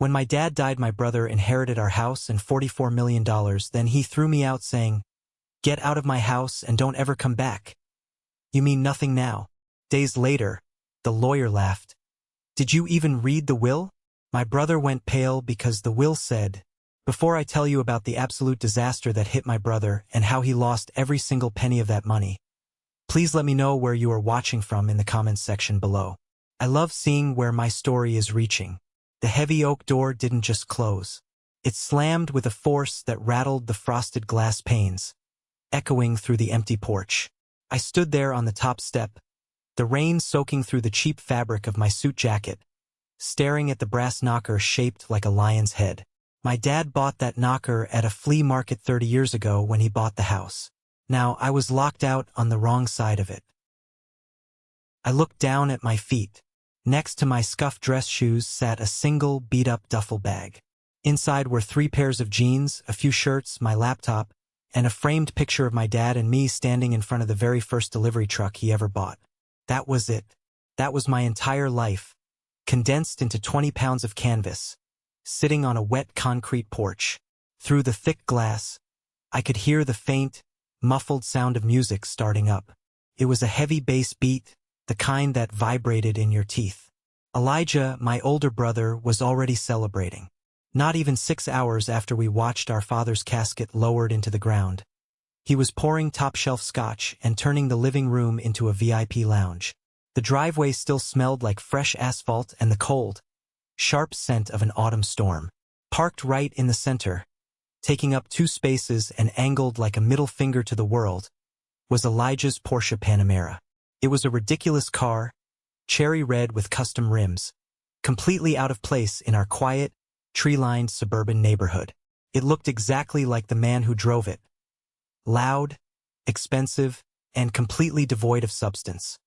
When my dad died, my brother inherited our house and $44 million. Then he threw me out saying, "Get out of my house and don't ever come back." "You mean nothing now?" Days later, the lawyer laughed. "Did you even read the will?" My brother went pale because the will said, "Before I tell you about the absolute disaster that hit my brother and how he lost every single penny of that money, please let me know where you are watching from in the comments section below. I love seeing where my story is reaching. The heavy oak door didn't just close. It slammed with a force that rattled the frosted glass panes, echoing through the empty porch. I stood there on the top step, the rain soaking through the cheap fabric of my suit jacket, staring at the brass knocker shaped like a lion's head. My dad bought that knocker at a flea market 30 years ago when he bought the house. Now I was locked out on the wrong side of it. I looked down at my feet. Next to my scuffed dress shoes sat a single beat-up duffel bag. Inside were 3 pairs of jeans, a few shirts, my laptop, and a framed picture of my dad and me standing in front of the very first delivery truck he ever bought. That was it. That was my entire life, condensed into 20 pounds of canvas, sitting on a wet concrete porch. Through the thick glass, I could hear the faint, muffled sound of music starting up. It was a heavy bass beat, the kind that vibrated in your teeth. Elijah, my older brother, was already celebrating. Not even 6 hours after we watched our father's casket lowered into the ground, he was pouring top-shelf scotch and turning the living room into a VIP lounge. The driveway still smelled like fresh asphalt, and the cold, sharp scent of an autumn storm. Parked right in the center, taking up 2 spaces and angled like a middle finger to the world, was Elijah's Porsche Panamera. It was a ridiculous car, cherry red with custom rims, completely out of place in our quiet, tree-lined suburban neighborhood. It looked exactly like the man who drove it. Loud, expensive, and completely devoid of substance.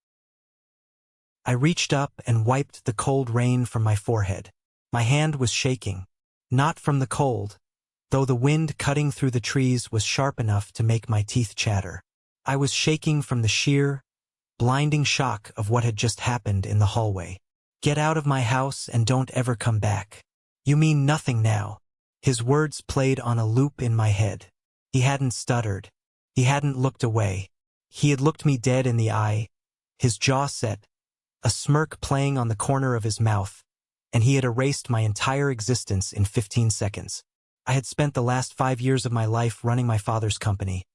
I reached up and wiped the cold rain from my forehead. My hand was shaking, not from the cold, though the wind cutting through the trees was sharp enough to make my teeth chatter. I was shaking from the sheer, blinding shock of what had just happened in the hallway. "Get out of my house and don't ever come back. You mean nothing now." His words played on a loop in my head. He hadn't stuttered. He hadn't looked away. He had looked me dead in the eye, his jaw set, a smirk playing on the corner of his mouth, and he had erased my entire existence in 15 seconds. I had spent the last 5 years of my life running my father's company,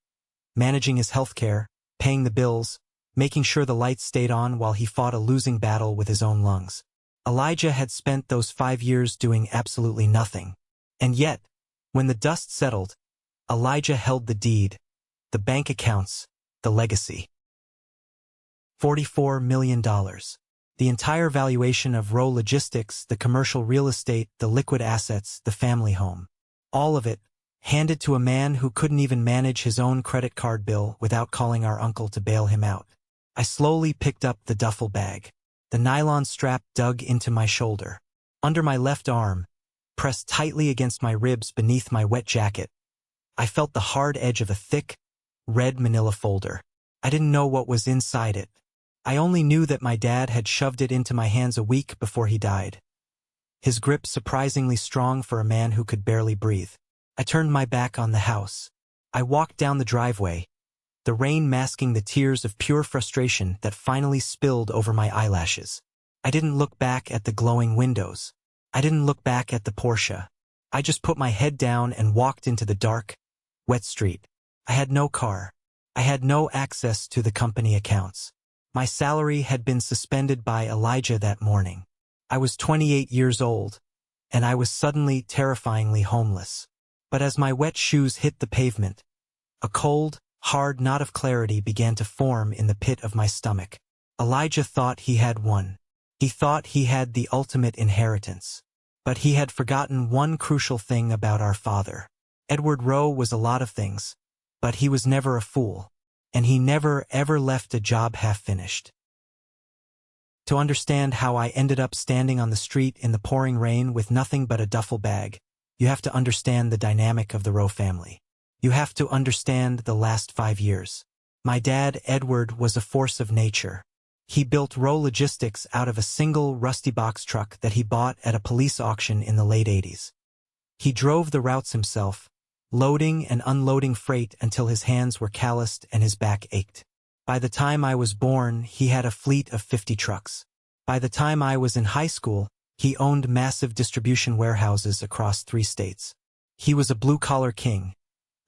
managing his healthcare, paying the bills, making sure the lights stayed on while he fought a losing battle with his own lungs. Elijah had spent those 5 years doing absolutely nothing. And yet, when the dust settled, Elijah held the deed, the bank accounts, the legacy. $44 million. The entire valuation of Rowe Logistics, the commercial real estate, the liquid assets, the family home. All of it, handed to a man who couldn't even manage his own credit card bill without calling our uncle to bail him out. I slowly picked up the duffel bag. The nylon strap dug into my shoulder. Under my left arm, pressed tightly against my ribs beneath my wet jacket, I felt the hard edge of a thick, red manila folder. I didn't know what was inside it. I only knew that my dad had shoved it into my hands a week before he died. His grip surprisingly strong for a man who could barely breathe. I turned my back on the house. I walked down the driveway, the rain masking the tears of pure frustration that finally spilled over my eyelashes. I didn't look back at the glowing windows. I didn't look back at the Porsche. I just put my head down and walked into the dark, wet street. I had no car. I had no access to the company accounts. My salary had been suspended by Elijah that morning. I was 28 years old, and I was suddenly terrifyingly homeless. But as my wet shoes hit the pavement, a cold, hard knot of clarity began to form in the pit of my stomach. Elijah thought he had won. He thought he had the ultimate inheritance. But he had forgotten one crucial thing about our father. Edward Rowe was a lot of things, but he was never a fool, and he never ever left a job half-finished. To understand how I ended up standing on the street in the pouring rain with nothing but a duffel bag, you have to understand the dynamic of the Rowe family. You have to understand the last 5 years. My dad, Edward, was a force of nature. He built Row Logistics out of a single rusty box truck that he bought at a police auction in the late 80s. He drove the routes himself, loading and unloading freight until his hands were calloused and his back ached. By the time I was born, he had a fleet of 50 trucks. By the time I was in high school, he owned massive distribution warehouses across 3 states. He was a blue-collar king,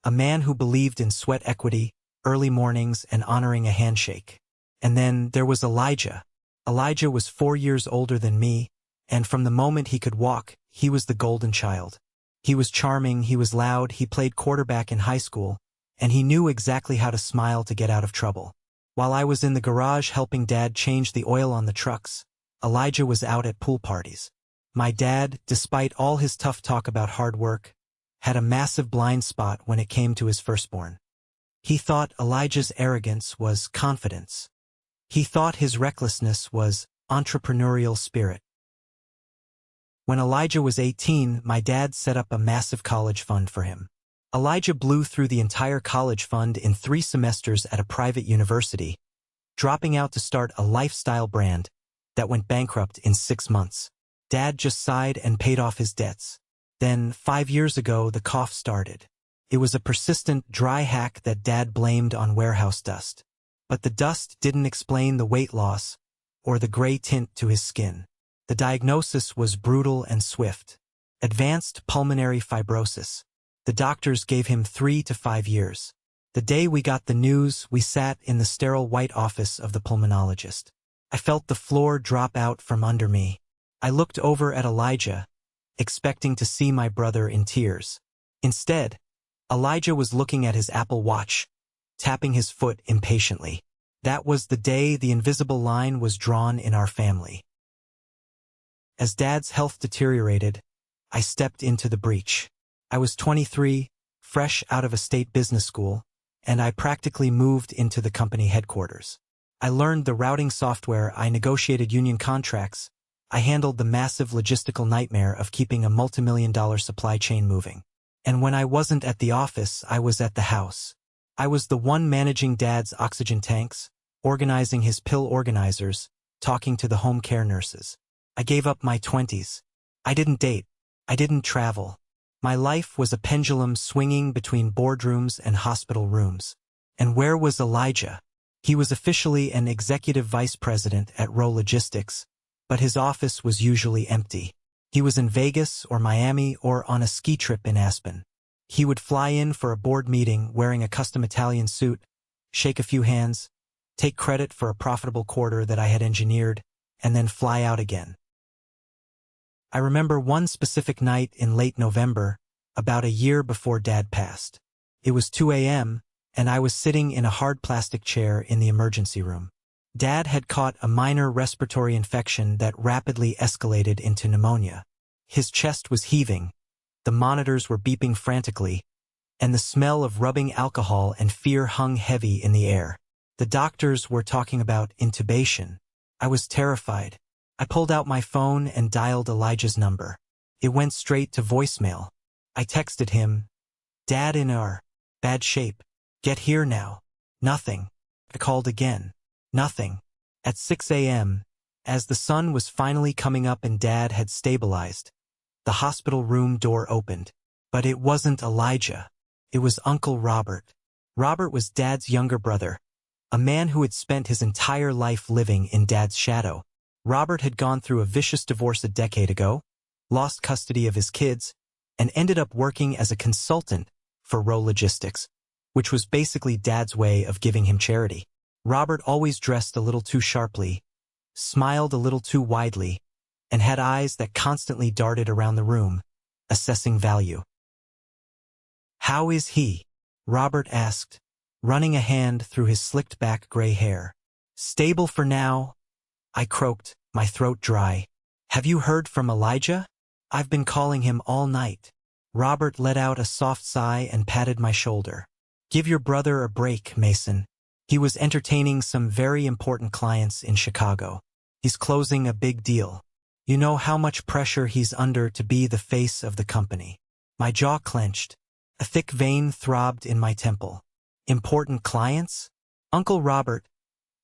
a man who believed in sweat equity, early mornings, and honoring a handshake. And then there was Elijah. Elijah was 4 years older than me, and from the moment he could walk, he was the golden child. He was charming, he was loud, he played quarterback in high school, and he knew exactly how to smile to get out of trouble. While I was in the garage helping Dad change the oil on the trucks, Elijah was out at pool parties. My dad, despite all his tough talk about hard work, had a massive blind spot when it came to his firstborn. He thought Elijah's arrogance was confidence. He thought his recklessness was entrepreneurial spirit. When Elijah was 18, my dad set up a massive college fund for him. Elijah blew through the entire college fund in 3 semesters at a private university, dropping out to start a lifestyle brand that went bankrupt in 6 months. Dad just sighed and paid off his debts. Then, 5 years ago, the cough started. It was a persistent, dry hack that Dad blamed on warehouse dust. But the dust didn't explain the weight loss or the gray tint to his skin. The diagnosis was brutal and swift. Advanced pulmonary fibrosis. The doctors gave him 3 to 5 years. The day we got the news, we sat in the sterile white office of the pulmonologist. I felt the floor drop out from under me. I looked over at Elijah, expecting to see my brother in tears. Instead, Elijah was looking at his Apple Watch, tapping his foot impatiently. That was the day the invisible line was drawn in our family. As Dad's health deteriorated, I stepped into the breach. I was 23, fresh out of a state business school, and I practically moved into the company headquarters. I learned the routing software, I negotiated union contracts, I handled the massive logistical nightmare of keeping a multimillion-dollar supply chain moving. And when I wasn't at the office, I was at the house. I was the one managing Dad's oxygen tanks, organizing his pill organizers, talking to the home care nurses. I gave up my 20s. I didn't date. I didn't travel. My life was a pendulum swinging between boardrooms and hospital rooms. And where was Elijah? He was officially an executive vice president at Row Logistics, but his office was usually empty. He was in Vegas or Miami or on a ski trip in Aspen. He would fly in for a board meeting wearing a custom Italian suit, shake a few hands, take credit for a profitable quarter that I had engineered, and then fly out again. I remember one specific night in late November, about a year before Dad passed. It was 2 a.m., and I was sitting in a hard plastic chair in the emergency room. Dad had caught a minor respiratory infection that rapidly escalated into pneumonia. His chest was heaving, the monitors were beeping frantically, and the smell of rubbing alcohol and fear hung heavy in the air. The doctors were talking about intubation. I was terrified. I pulled out my phone and dialed Elijah's number. It went straight to voicemail. I texted him, "Dad in bad shape. Get here now." Nothing. I called again. Nothing. At 6 a.m., as the sun was finally coming up and Dad had stabilized, the hospital room door opened. But it wasn't Elijah. It was Uncle Robert. Robert was Dad's younger brother, a man who had spent his entire life living in Dad's shadow. Robert had gone through a vicious divorce a decade ago, lost custody of his kids, and ended up working as a consultant for Row Logistics, which was basically Dad's way of giving him charity. Robert always dressed a little too sharply, smiled a little too widely, and had eyes that constantly darted around the room, assessing value. "How is he?" Robert asked, running a hand through his slicked-back gray hair. "Stable for now," I croaked, my throat dry. "Have you heard from Elijah? I've been calling him all night." Robert let out a soft sigh and patted my shoulder. "Give your brother a break, Mason. He was entertaining some very important clients in Chicago. He's closing a big deal. You know how much pressure he's under to be the face of the company." My jaw clenched. A thick vein throbbed in my temple. Important clients? Uncle Robert,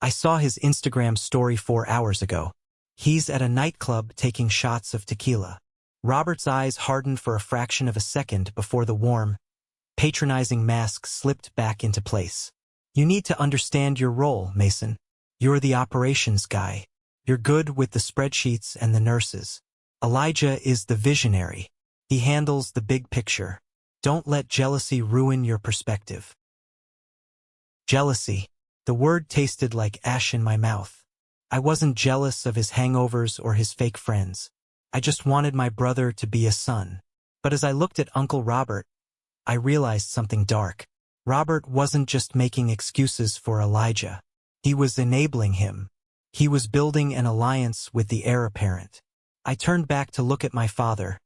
I saw his Instagram story 4 hours ago. He's at a nightclub taking shots of tequila. Robert's eyes hardened for a fraction of a second before the warm, patronizing mask slipped back into place. You need to understand your role, Mason. You're the operations guy. You're good with the spreadsheets and the nurses. Elijah is the visionary. He handles the big picture. Don't let jealousy ruin your perspective. Jealousy. The word tasted like ash in my mouth. I wasn't jealous of his hangovers or his fake friends. I just wanted my brother to be a son. But as I looked at Uncle Robert, I realized something dark. Robert wasn't just making excuses for Elijah. He was enabling him. He was building an alliance with the heir apparent. I turned back to look at my father,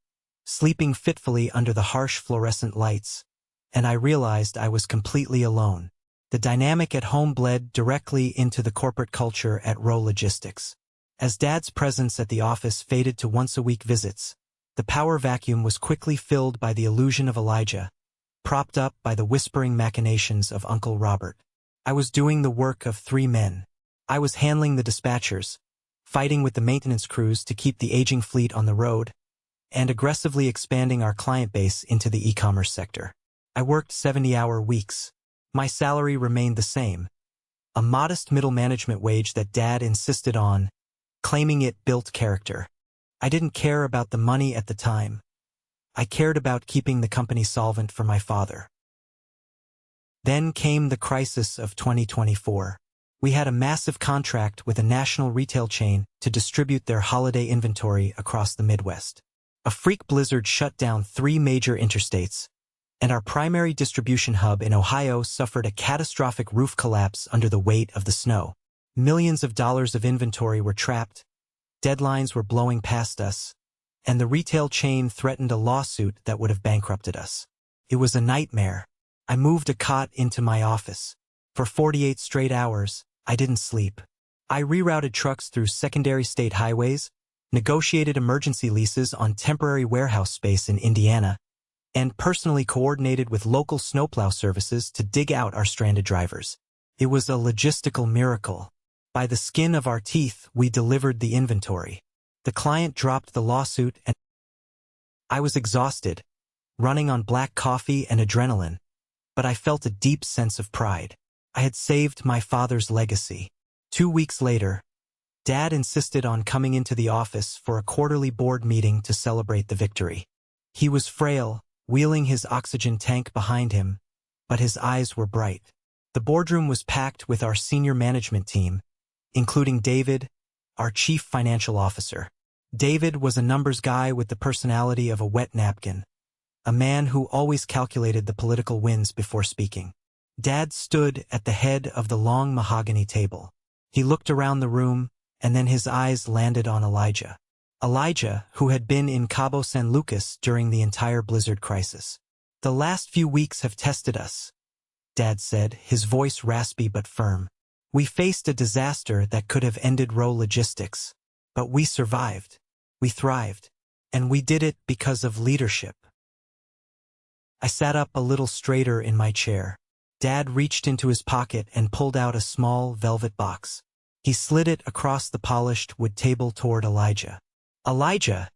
sleeping fitfully under the harsh fluorescent lights, and I realized I was completely alone. The dynamic at home bled directly into the corporate culture at Rowe Logistics. As Dad's presence at the office faded to once-a-week visits, the power vacuum was quickly filled by the illusion of Elijah, propped up by the whispering machinations of Uncle Robert. I was doing the work of 3 men. I was handling the dispatchers, fighting with the maintenance crews to keep the aging fleet on the road, and aggressively expanding our client base into the e-commerce sector. I worked 70-hour weeks. My salary remained the same, a modest middle management wage that Dad insisted on, claiming it built character. I didn't care about the money at the time. I cared about keeping the company solvent for my father. Then came the crisis of 2024. We had a massive contract with a national retail chain to distribute their holiday inventory across the Midwest. A freak blizzard shut down 3 major interstates, and our primary distribution hub in Ohio suffered a catastrophic roof collapse under the weight of the snow. Millions of dollars of inventory were trapped, deadlines were blowing past us, and the retail chain threatened a lawsuit that would have bankrupted us. It was a nightmare. I moved a cot into my office. For 48 straight hours, I didn't sleep. I rerouted trucks through secondary state highways, negotiated emergency leases on temporary warehouse space in Indiana, and personally coordinated with local snowplow services to dig out our stranded drivers. It was a logistical miracle. By the skin of our teeth, we delivered the inventory. The client dropped the lawsuit, and I was exhausted, running on black coffee and adrenaline, but I felt a deep sense of pride. I had saved my father's legacy. 2 weeks later, Dad insisted on coming into the office for a quarterly board meeting to celebrate the victory. He was frail, wheeling his oxygen tank behind him, but his eyes were bright. The boardroom was packed with our senior management team, including David, our chief financial officer. David was a numbers guy with the personality of a wet napkin, a man who always calculated the political wins before speaking. Dad stood at the head of the long mahogany table. He looked around the room, and then his eyes landed on Elijah. Elijah, who had been in Cabo San Lucas during the entire blizzard crisis. "The last few weeks have tested us," Dad said, his voice raspy but firm. "We faced a disaster that could have ended Rowe Logistics, but we survived. We thrived. And we did it because of leadership." I sat up a little straighter in my chair. Dad reached into his pocket and pulled out a small velvet box. He slid it across the polished wood table toward Elijah. "Elijah,"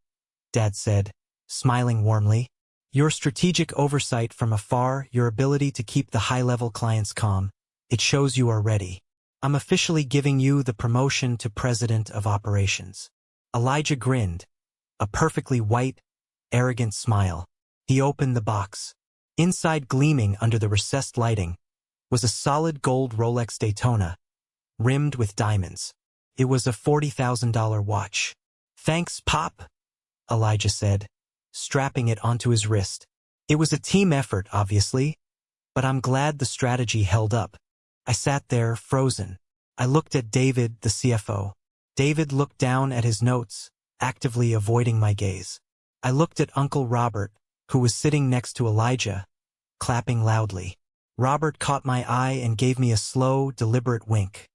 Dad said, smiling warmly, "your strategic oversight from afar, your ability to keep the high-level clients calm, it shows you are ready. I'm officially giving you the promotion to President of Operations." Elijah grinned, a perfectly white, arrogant smile. He opened the box. Inside, gleaming under the recessed lighting, was a solid gold Rolex Daytona, rimmed with diamonds. It was a $40,000 watch. "Thanks, Pop," Elijah said, strapping it onto his wrist. It was a team effort, obviously, but I'm glad the strategy held up. I sat there, frozen. I looked at David, the CFO. David looked down at his notes, actively avoiding my gaze. I looked at Uncle Robert, who was sitting next to Elijah, clapping loudly. Robert caught my eye and gave me a slow, deliberate wink.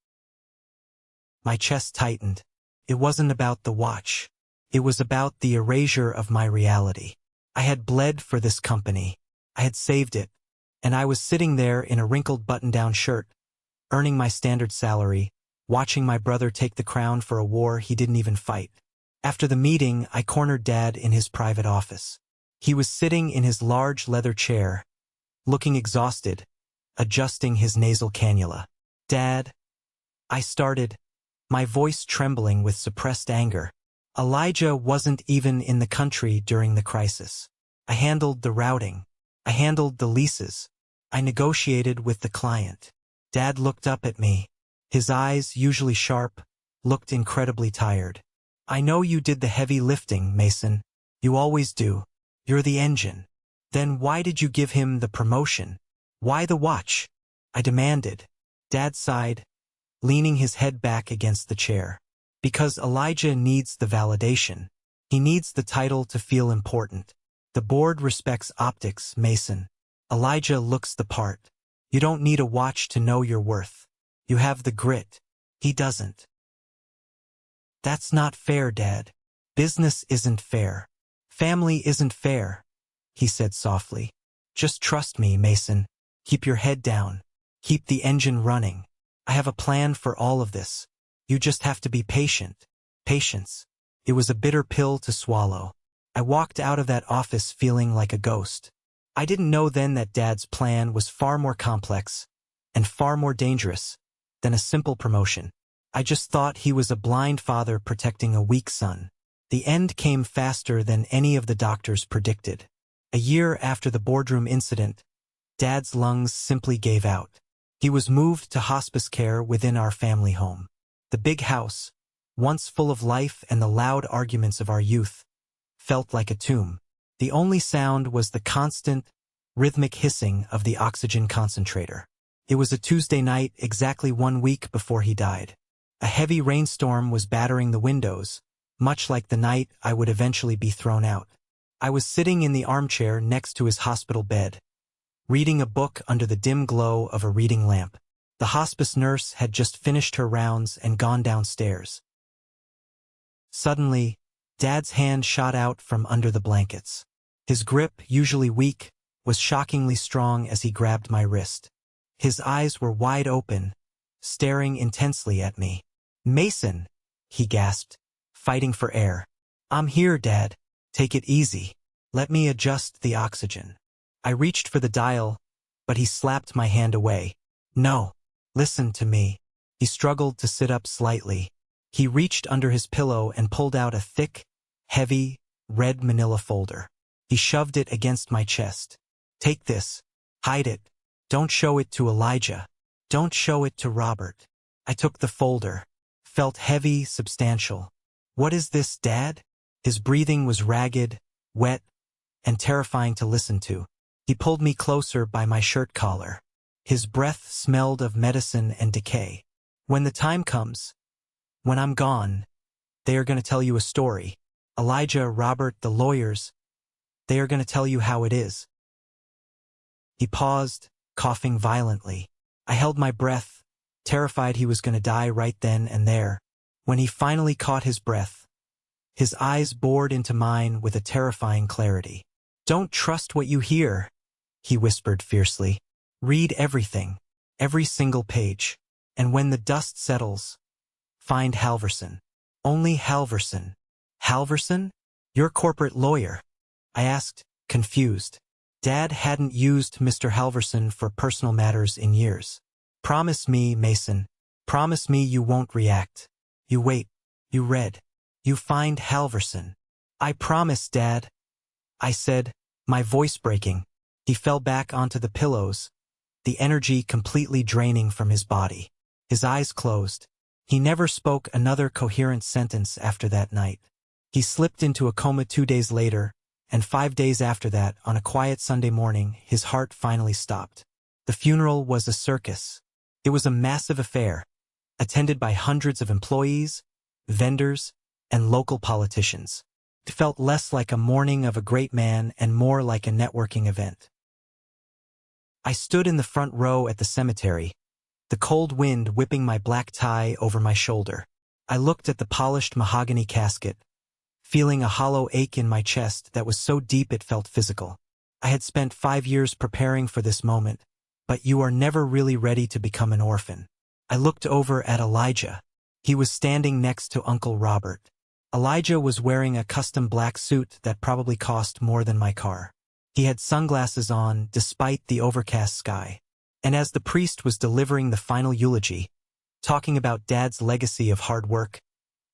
My chest tightened. It wasn't about the watch. It was about the erasure of my reality. I had bled for this company. I had saved it. And I was sitting there in a wrinkled button-down shirt, earning my standard salary, watching my brother take the crown for a war he didn't even fight. After the meeting, I cornered Dad in his private office. He was sitting in his large leather chair, looking exhausted, adjusting his nasal cannula. "Dad," I started, my voice trembling with suppressed anger. Elijah wasn't even in the country during the crisis. I handled the routing. I handled the leases. I negotiated with the client. Dad looked up at me. His eyes, usually sharp, looked incredibly tired. "I know you did the heavy lifting, Mason. You always do. You're the engine. Then why did you give him the promotion? Why the watch?" I demanded. Dad sighed, leaning his head back against the chair. "Because Elijah needs the validation. He needs the title to feel important. The board respects optics, Mason. Elijah looks the part. You don't need a watch to know your worth. You have the grit. He doesn't." "That's not fair, Dad. Business isn't fair. Family isn't fair," he said softly. "Just trust me, Mason. Keep your head down. Keep the engine running. I have a plan for all of this. You just have to be patient." Patience. It was a bitter pill to swallow. I walked out of that office feeling like a ghost. I didn't know then that Dad's plan was far more complex and far more dangerous than a simple promotion. I just thought he was a blind father protecting a weak son. The end came faster than any of the doctors predicted. A year after the boardroom incident, Dad's lungs simply gave out. He was moved to hospice care within our family home. The big house, once full of life and the loud arguments of our youth, felt like a tomb. The only sound was the constant, rhythmic hissing of the oxygen concentrator. It was a Tuesday night, exactly 1 week before he died. A heavy rainstorm was battering the windows, much like the night I would eventually be thrown out. I was sitting in the armchair next to his hospital bed, reading a book under the dim glow of a reading lamp. The hospice nurse had just finished her rounds and gone downstairs. Suddenly, Dad's hand shot out from under the blankets. His grip, usually weak, was shockingly strong as he grabbed my wrist. His eyes were wide open, staring intensely at me. "Mason," he gasped, fighting for air. "I'm here, Dad. Take it easy. Let me adjust the oxygen." I reached for the dial, but he slapped my hand away. "No. Listen to me." He struggled to sit up slightly. He reached under his pillow and pulled out a thick, heavy, red manila folder. He shoved it against my chest. "Take this. Hide it. Don't show it to Elijah. Don't show it to Robert." I took the folder. Felt heavy, substantial. "What is this, Dad?" His breathing was ragged, wet, and terrifying to listen to. He pulled me closer by my shirt collar. His breath smelled of medicine and decay. "When the time comes, when I'm gone, they are going to tell you a story. Elijah, Robert, the lawyers, they are going to tell you how it is." He paused, coughing violently. I held my breath, terrified he was going to die right then and there. When he finally caught his breath, his eyes bored into mine with a terrifying clarity. "Don't trust what you hear," he whispered fiercely. "Read everything, every single page. And when the dust settles, find Halverson. Only Halverson." "Halverson? Your corporate lawyer?" I asked, confused. Dad hadn't used Mr. Halverson for personal matters in years. "Promise me, Mason. Promise me you won't react. You wait. You read. You find Halverson." "I promise, Dad," I said, my voice breaking. He fell back onto the pillows, the energy completely draining from his body. His eyes closed. He never spoke another coherent sentence after that night. He slipped into a coma 2 days later, and 5 days after that, on a quiet Sunday morning, his heart finally stopped. The funeral was a circus. It was a massive affair, attended by hundreds of employees, vendors, and local politicians. It felt less like a mourning of a great man and more like a networking event. I stood in the front row at the cemetery, the cold wind whipping my black tie over my shoulder. I looked at the polished mahogany casket, feeling a hollow ache in my chest that was so deep it felt physical. I had spent 5 years preparing for this moment, but you are never really ready to become an orphan. I looked over at Elijah. He was standing next to Uncle Robert. Elijah was wearing a custom black suit that probably cost more than my car. He had sunglasses on despite the overcast sky. And as the priest was delivering the final eulogy, talking about Dad's legacy of hard work,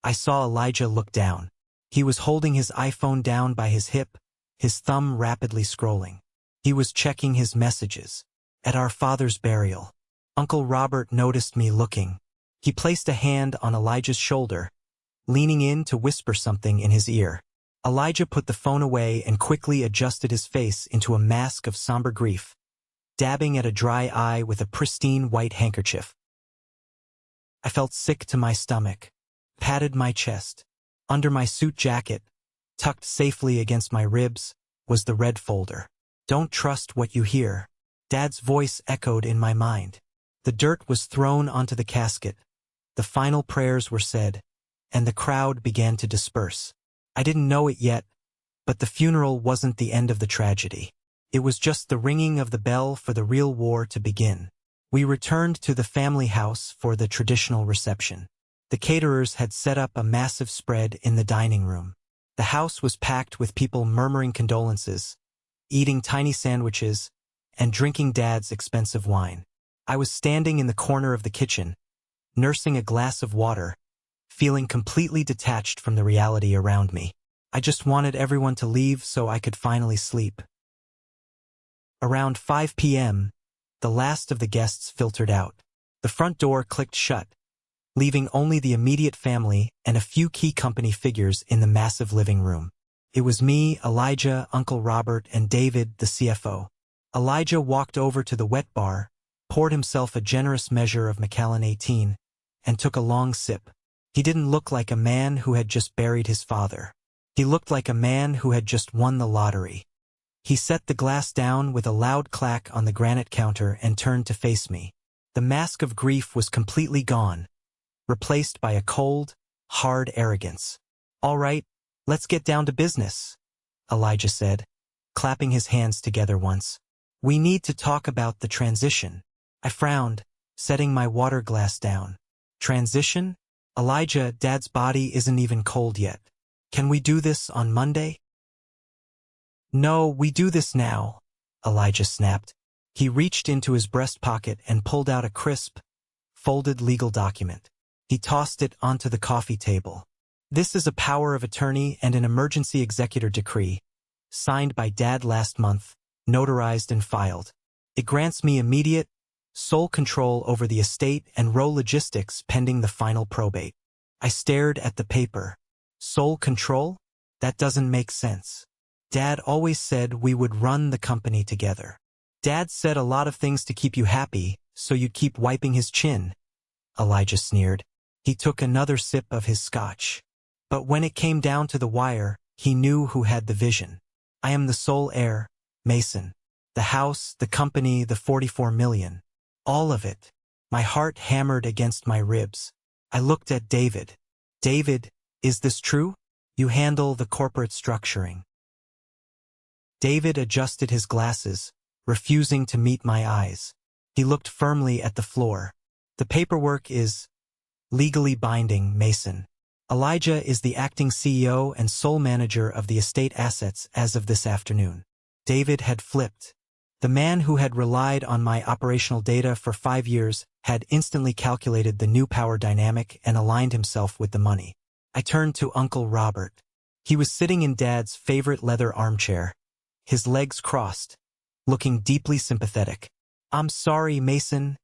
I saw Elijah look down. He was holding his iPhone down by his hip, his thumb rapidly scrolling. He was checking his messages. At our father's burial, Uncle Robert noticed me looking. He placed a hand on Elijah's shoulder, leaning in to whisper something in his ear. Elijah put the phone away and quickly adjusted his face into a mask of somber grief, dabbing at a dry eye with a pristine white handkerchief. I felt sick to my stomach, patted my chest. Under my suit jacket, tucked safely against my ribs, was the red folder. Don't trust what you hear. Dad's voice echoed in my mind. The dirt was thrown onto the casket. The final prayers were said, and the crowd began to disperse. I didn't know it yet, but the funeral wasn't the end of the tragedy. It was just the ringing of the bell for the real war to begin. We returned to the family house for the traditional reception. The caterers had set up a massive spread in the dining room. The house was packed with people murmuring condolences, eating tiny sandwiches, and drinking Dad's expensive wine. I was standing in the corner of the kitchen, nursing a glass of water, feeling completely detached from the reality around me. I just wanted everyone to leave so I could finally sleep. Around 5 p.m., the last of the guests filtered out. The front door clicked shut, leaving only the immediate family and a few key company figures in the massive living room. It was me, Elijah, Uncle Robert, and David, the CFO. Elijah walked over to the wet bar, poured himself a generous measure of Macallan 18, and took a long sip. He didn't look like a man who had just buried his father. He looked like a man who had just won the lottery. He set the glass down with a loud clack on the granite counter and turned to face me. The mask of grief was completely gone, replaced by a cold, hard arrogance. "All right, let's get down to business," Elijah said, clapping his hands together once. "We need to talk about the transition." I frowned, setting my water glass down. "Transition? Elijah, Dad's body isn't even cold yet. Can we do this on Monday?" "No, we do this now," Elijah snapped. He reached into his breast pocket and pulled out a crisp, folded legal document. He tossed it onto the coffee table. "This is a power of attorney and an emergency executor decree, signed by Dad last month, notarized and filed. It grants me immediate, sole control over the estate and row logistics pending the final probate." I stared at the paper. Sole control? That doesn't make sense. Dad always said we would run the company together. Dad said a lot of things to keep you happy, so you'd keep wiping his chin, Elijah sneered. He took another sip of his scotch. But when it came down to the wire, he knew who had the vision. I am the sole heir, Mason. The house, the company, the 44 million. All of it. My heart hammered against my ribs. I looked at David. "David, is this true? You handle the corporate structuring." David adjusted his glasses, refusing to meet my eyes. He looked firmly at the floor. "The paperwork is legally binding, Mason. Elijah is the acting CEO and sole manager of the estate assets as of this afternoon." David had flipped. The man who had relied on my operational data for 5 years had instantly calculated the new power dynamic and aligned himself with the money. I turned to Uncle Robert. He was sitting in Dad's favorite leather armchair, his legs crossed, looking deeply sympathetic. "I'm sorry, Mason,"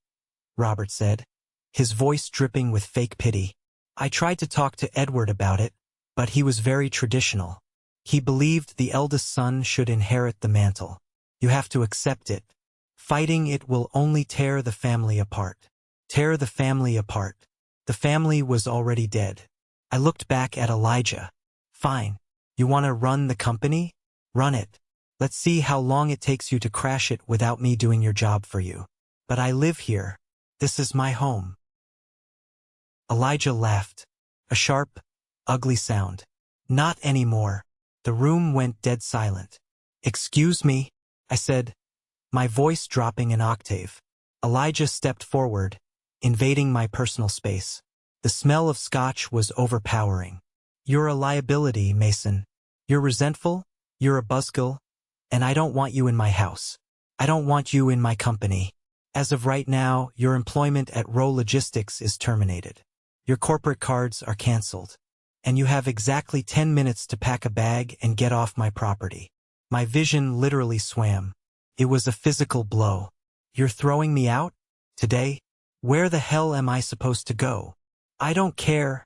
Robert said, his voice dripping with fake pity. "I tried to talk to Edward about it, but he was very traditional. He believed the eldest son should inherit the mantle. You have to accept it. Fighting it will only tear the family apart." Tear the family apart. The family was already dead. I looked back at Elijah. "Fine. You want to run the company? Run it. Let's see how long it takes you to crash it without me doing your job for you. But I live here. This is my home." Elijah laughed. A sharp, ugly sound. "Not anymore." The room went dead silent. "Excuse me," I said, my voice dropping an octave. Elijah stepped forward, invading my personal space. The smell of scotch was overpowering. "You're a liability, Mason. You're resentful, you're a buzzkill, and I don't want you in my house. I don't want you in my company. As of right now, your employment at Row Logistics is terminated. Your corporate cards are canceled. And you have exactly 10 minutes to pack a bag and get off my property." My vision literally swam. It was a physical blow. "You're throwing me out? Today? Where the hell am I supposed to go?" "I don't care,"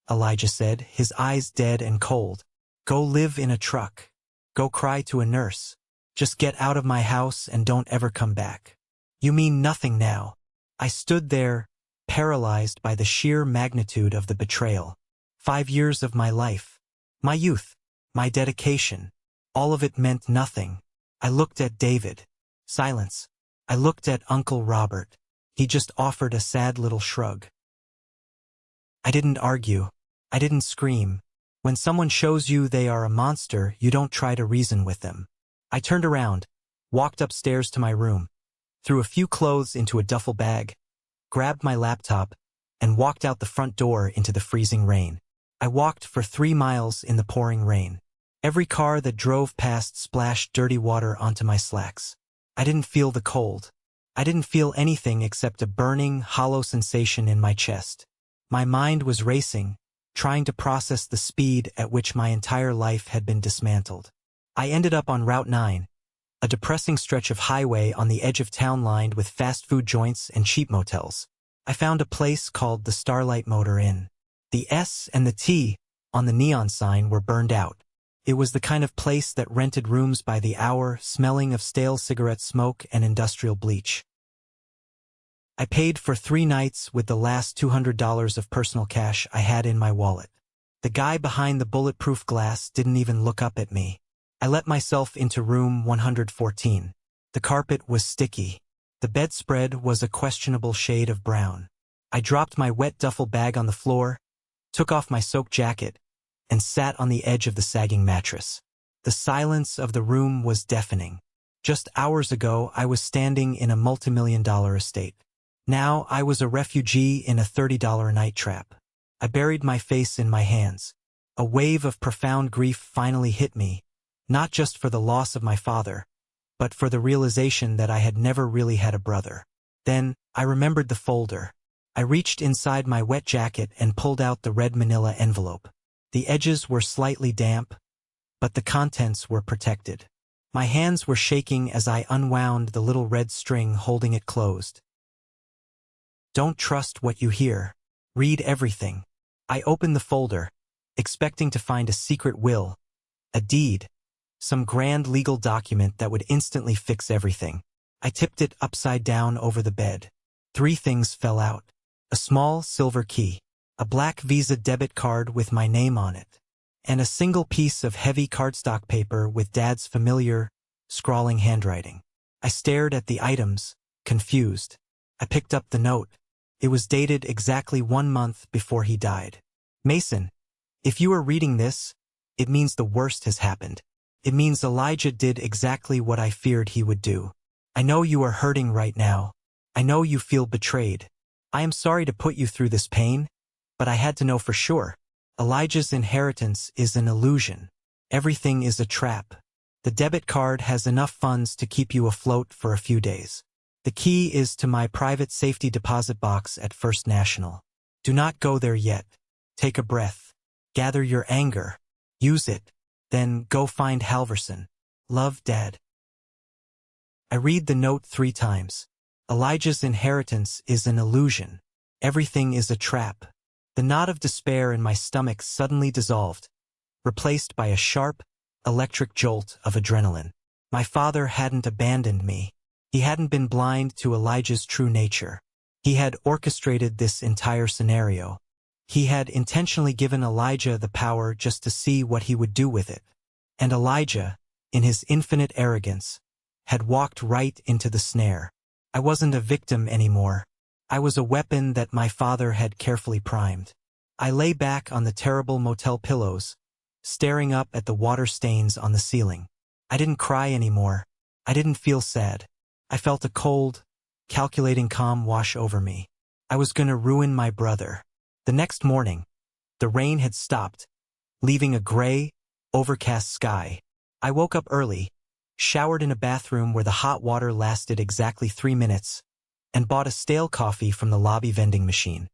Elijah said, his eyes dead and cold. "Go live in a truck. Go cry to a nurse. Just get out of my house and don't ever come back." "You mean nothing now." I stood there, paralyzed by the sheer magnitude of the betrayal. 5 years of my life, my youth, my dedication, all of it meant nothing. I looked at David. Silence. I looked at Uncle Robert. He just offered a sad little shrug. I didn't argue. I didn't scream. When someone shows you they are a monster, you don't try to reason with them. I turned around, walked upstairs to my room, threw a few clothes into a duffel bag, grabbed my laptop, and walked out the front door into the freezing rain. I walked for 3 miles in the pouring rain. Every car that drove past splashed dirty water onto my slacks. I didn't feel the cold. I didn't feel anything except a burning, hollow sensation in my chest. My mind was racing, trying to process the speed at which my entire life had been dismantled. I ended up on Route 9, a depressing stretch of highway on the edge of town lined with fast food joints and cheap motels. I found a place called the Starlight Motor Inn. The S and the T on the neon sign were burned out. It was the kind of place that rented rooms by the hour, smelling of stale cigarette smoke and industrial bleach. I paid for 3 nights with the last $200 of personal cash I had in my wallet. The guy behind the bulletproof glass didn't even look up at me. I let myself into room 114. The carpet was sticky. The bedspread was a questionable shade of brown. I dropped my wet duffel bag on the floor, took off my soaked jacket, and sat on the edge of the sagging mattress. The silence of the room was deafening. Just hours ago, I was standing in a multimillion-dollar estate. Now I was a refugee in a $30 a night trap. I buried my face in my hands. A wave of profound grief finally hit me, not just for the loss of my father, but for the realization that I had never really had a brother. Then, I remembered the folder. I reached inside my wet jacket and pulled out the red manila envelope. The edges were slightly damp, but the contents were protected. My hands were shaking as I unwound the little red string holding it closed. "Don't trust what you hear. Read everything." I opened the folder, expecting to find a secret will, a deed, some grand legal document that would instantly fix everything. I tipped it upside down over the bed. 3 things fell out. A small silver key, a black Visa debit card with my name on it, and a single piece of heavy cardstock paper with Dad's familiar, scrawling handwriting. I stared at the items, confused. I picked up the note. It was dated exactly 1 month before he died. "Mason, if you are reading this, it means the worst has happened. It means Elijah did exactly what I feared he would do. I know you are hurting right now. I know you feel betrayed. I am sorry to put you through this pain, but I had to know for sure. Elijah's inheritance is an illusion. Everything is a trap. The debit card has enough funds to keep you afloat for a few days. The key is to my private safety deposit box at First National. Do not go there yet. Take a breath. Gather your anger. Use it. Then go find Halverson. Love, Dad." I read the note 3 times. Elijah's inheritance is an illusion. Everything is a trap. The knot of despair in my stomach suddenly dissolved, replaced by a sharp, electric jolt of adrenaline. My father hadn't abandoned me. He hadn't been blind to Elijah's true nature. He had orchestrated this entire scenario. He had intentionally given Elijah the power just to see what he would do with it. And Elijah, in his infinite arrogance, had walked right into the snare. I wasn't a victim anymore. I was a weapon that my father had carefully primed. I lay back on the terrible motel pillows, staring up at the water stains on the ceiling. I didn't cry anymore. I didn't feel sad. I felt a cold, calculating calm wash over me. I was gonna ruin my brother. The next morning, the rain had stopped, leaving a gray, overcast sky. I woke up early, showered in a bathroom where the hot water lasted exactly 3 minutes, and bought a stale coffee from the lobby vending machine.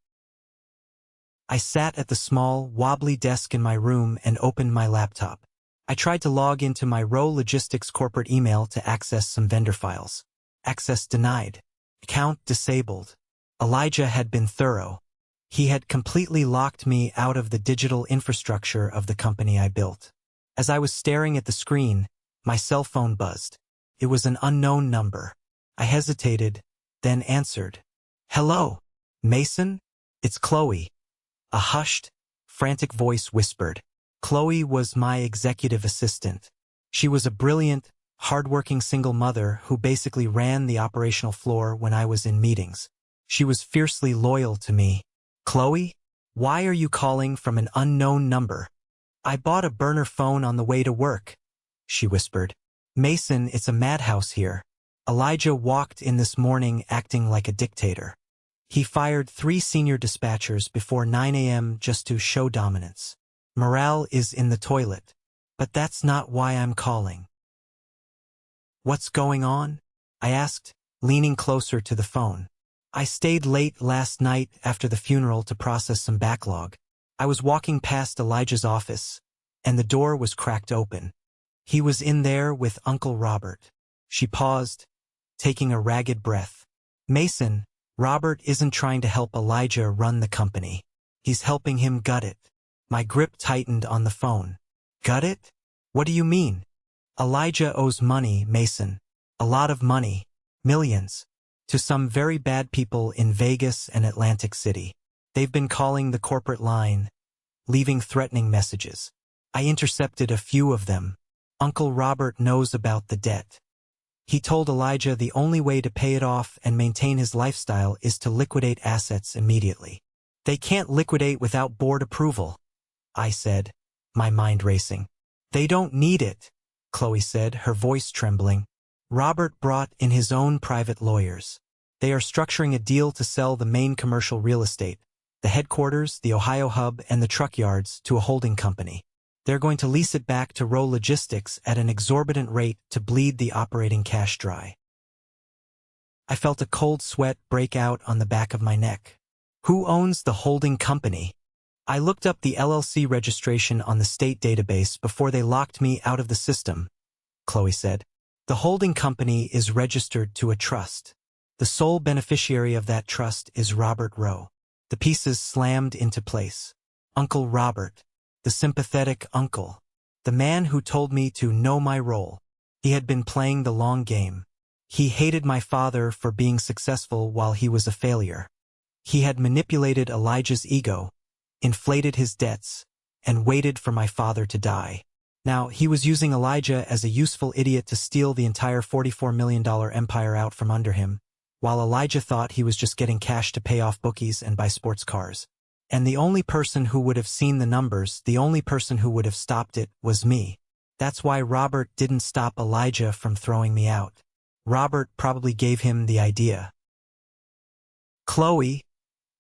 I sat at the small, wobbly desk in my room and opened my laptop. I tried to log into my Row Logistics corporate email to access some vendor files. Access denied. Account disabled. Elijah had been thorough. He had completely locked me out of the digital infrastructure of the company I built. As I was staring at the screen, my cell phone buzzed. It was an unknown number. I hesitated, then answered. "Hello, Mason? It's Chloe." A hushed, frantic voice whispered. Chloe was my executive assistant. She was a brilliant, hardworking single mother who basically ran the operational floor when I was in meetings. She was fiercely loyal to me. "Chloe, why are you calling from an unknown number?" "I bought a burner phone on the way to work," she whispered. "Mason, it's a madhouse here. Elijah walked in this morning acting like a dictator. He fired 3 senior dispatchers before 9 a.m. just to show dominance. Morale is in the toilet. But that's not why I'm calling." "What's going on?" I asked, leaning closer to the phone. "I stayed late last night after the funeral to process some backlog. I was walking past Elijah's office, and the door was cracked open. He was in there with Uncle Robert." She paused, taking a ragged breath. "Mason, Robert isn't trying to help Elijah run the company. He's helping him gut it." My grip tightened on the phone. "Gut it? What do you mean?" "Elijah owes money, Mason. A lot of money. Millions. To some very bad people in Vegas and Atlantic City. They've been calling the corporate line, leaving threatening messages. I intercepted a few of them. Uncle Robert knows about the debt. He told Elijah the only way to pay it off and maintain his lifestyle is to liquidate assets immediately. They can't liquidate without board approval," I said, my mind racing. "They don't need it," Chloe said, her voice trembling. "Robert brought in his own private lawyers. They are structuring a deal to sell the main commercial real estate, the headquarters, the Ohio hub, and the truck yards to a holding company. They're going to lease it back to Row Logistics at an exorbitant rate to bleed the operating cash dry." I felt a cold sweat break out on the back of my neck. Who owns the holding company? I looked up the LLC registration on the state database before they locked me out of the system, Chloe said. "The holding company is registered to a trust. The sole beneficiary of that trust is Robert Rowe." The pieces slammed into place. Uncle Robert. The sympathetic uncle. The man who told me to know my role. He had been playing the long game. He hated my father for being successful while he was a failure. He had manipulated Elijah's ego, inflated his debts, and waited for my father to die. Now, he was using Elijah as a useful idiot to steal the entire $44 million empire out from under him, while Elijah thought he was just getting cash to pay off bookies and buy sports cars. And the only person who would have seen the numbers, the only person who would have stopped it, was me. That's why Robert didn't stop Elijah from throwing me out. Robert probably gave him the idea. "Chloe,"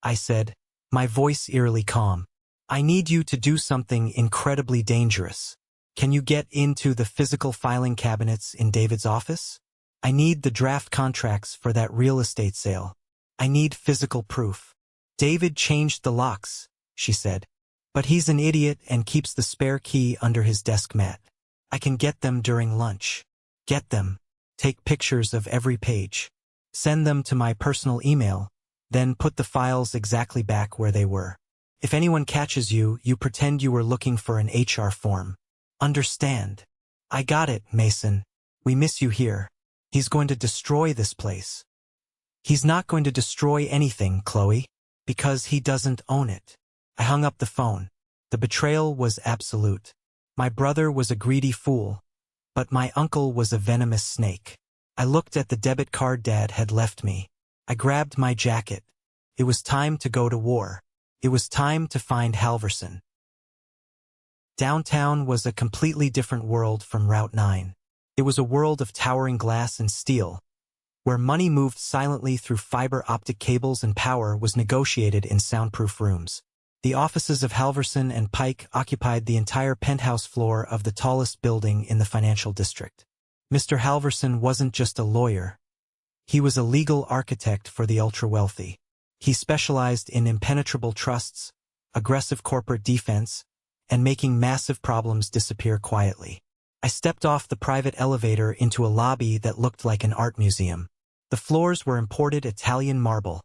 I said, my voice eerily calm, "I need you to do something incredibly dangerous. Can you get into the physical filing cabinets in David's office? I need the draft contracts for that real estate sale. I need physical proof." "David changed the locks," she said. "But he's an idiot and keeps the spare key under his desk mat. I can get them during lunch. Get them. Take pictures of every page. Send them to my personal email, then put the files exactly back where they were. If anyone catches you, you pretend you were looking for an HR form. Understand?" "I got it, Mason. We miss you here. He's going to destroy this place." "He's not going to destroy anything, Chloe, because he doesn't own it." I hung up the phone. The betrayal was absolute. My brother was a greedy fool, but my uncle was a venomous snake. I looked at the debit card Dad had left me. I grabbed my jacket. It was time to go to war. It was time to find Halverson. Downtown was a completely different world from Route 9. It was a world of towering glass and steel, where money moved silently through fiber optic cables and power was negotiated in soundproof rooms. The offices of Halverson and Pike occupied the entire penthouse floor of the tallest building in the financial district. Mr. Halverson wasn't just a lawyer. He was a legal architect for the ultra-wealthy. He specialized in impenetrable trusts, aggressive corporate defense, and making massive problems disappear quietly. I stepped off the private elevator into a lobby that looked like an art museum. The floors were imported Italian marble,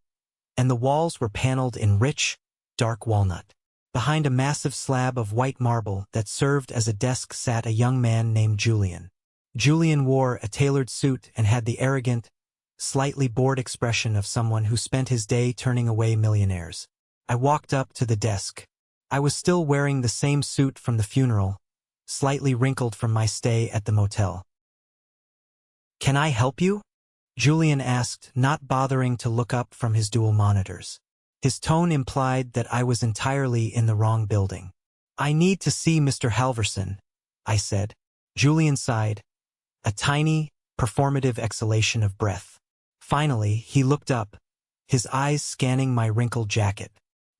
and the walls were paneled in rich, dark walnut. Behind a massive slab of white marble that served as a desk sat a young man named Julian. Julian wore a tailored suit and had the arrogant, slightly bored expression of someone who spent his day turning away millionaires. I walked up to the desk. I was still wearing the same suit from the funeral, slightly wrinkled from my stay at the motel. "Can I help you?" Julian asked, not bothering to look up from his dual monitors. His tone implied that I was entirely in the wrong building. "I need to see Mr. Halverson," I said. Julian sighed, a tiny, performative exhalation of breath. Finally, he looked up, his eyes scanning my wrinkled jacket.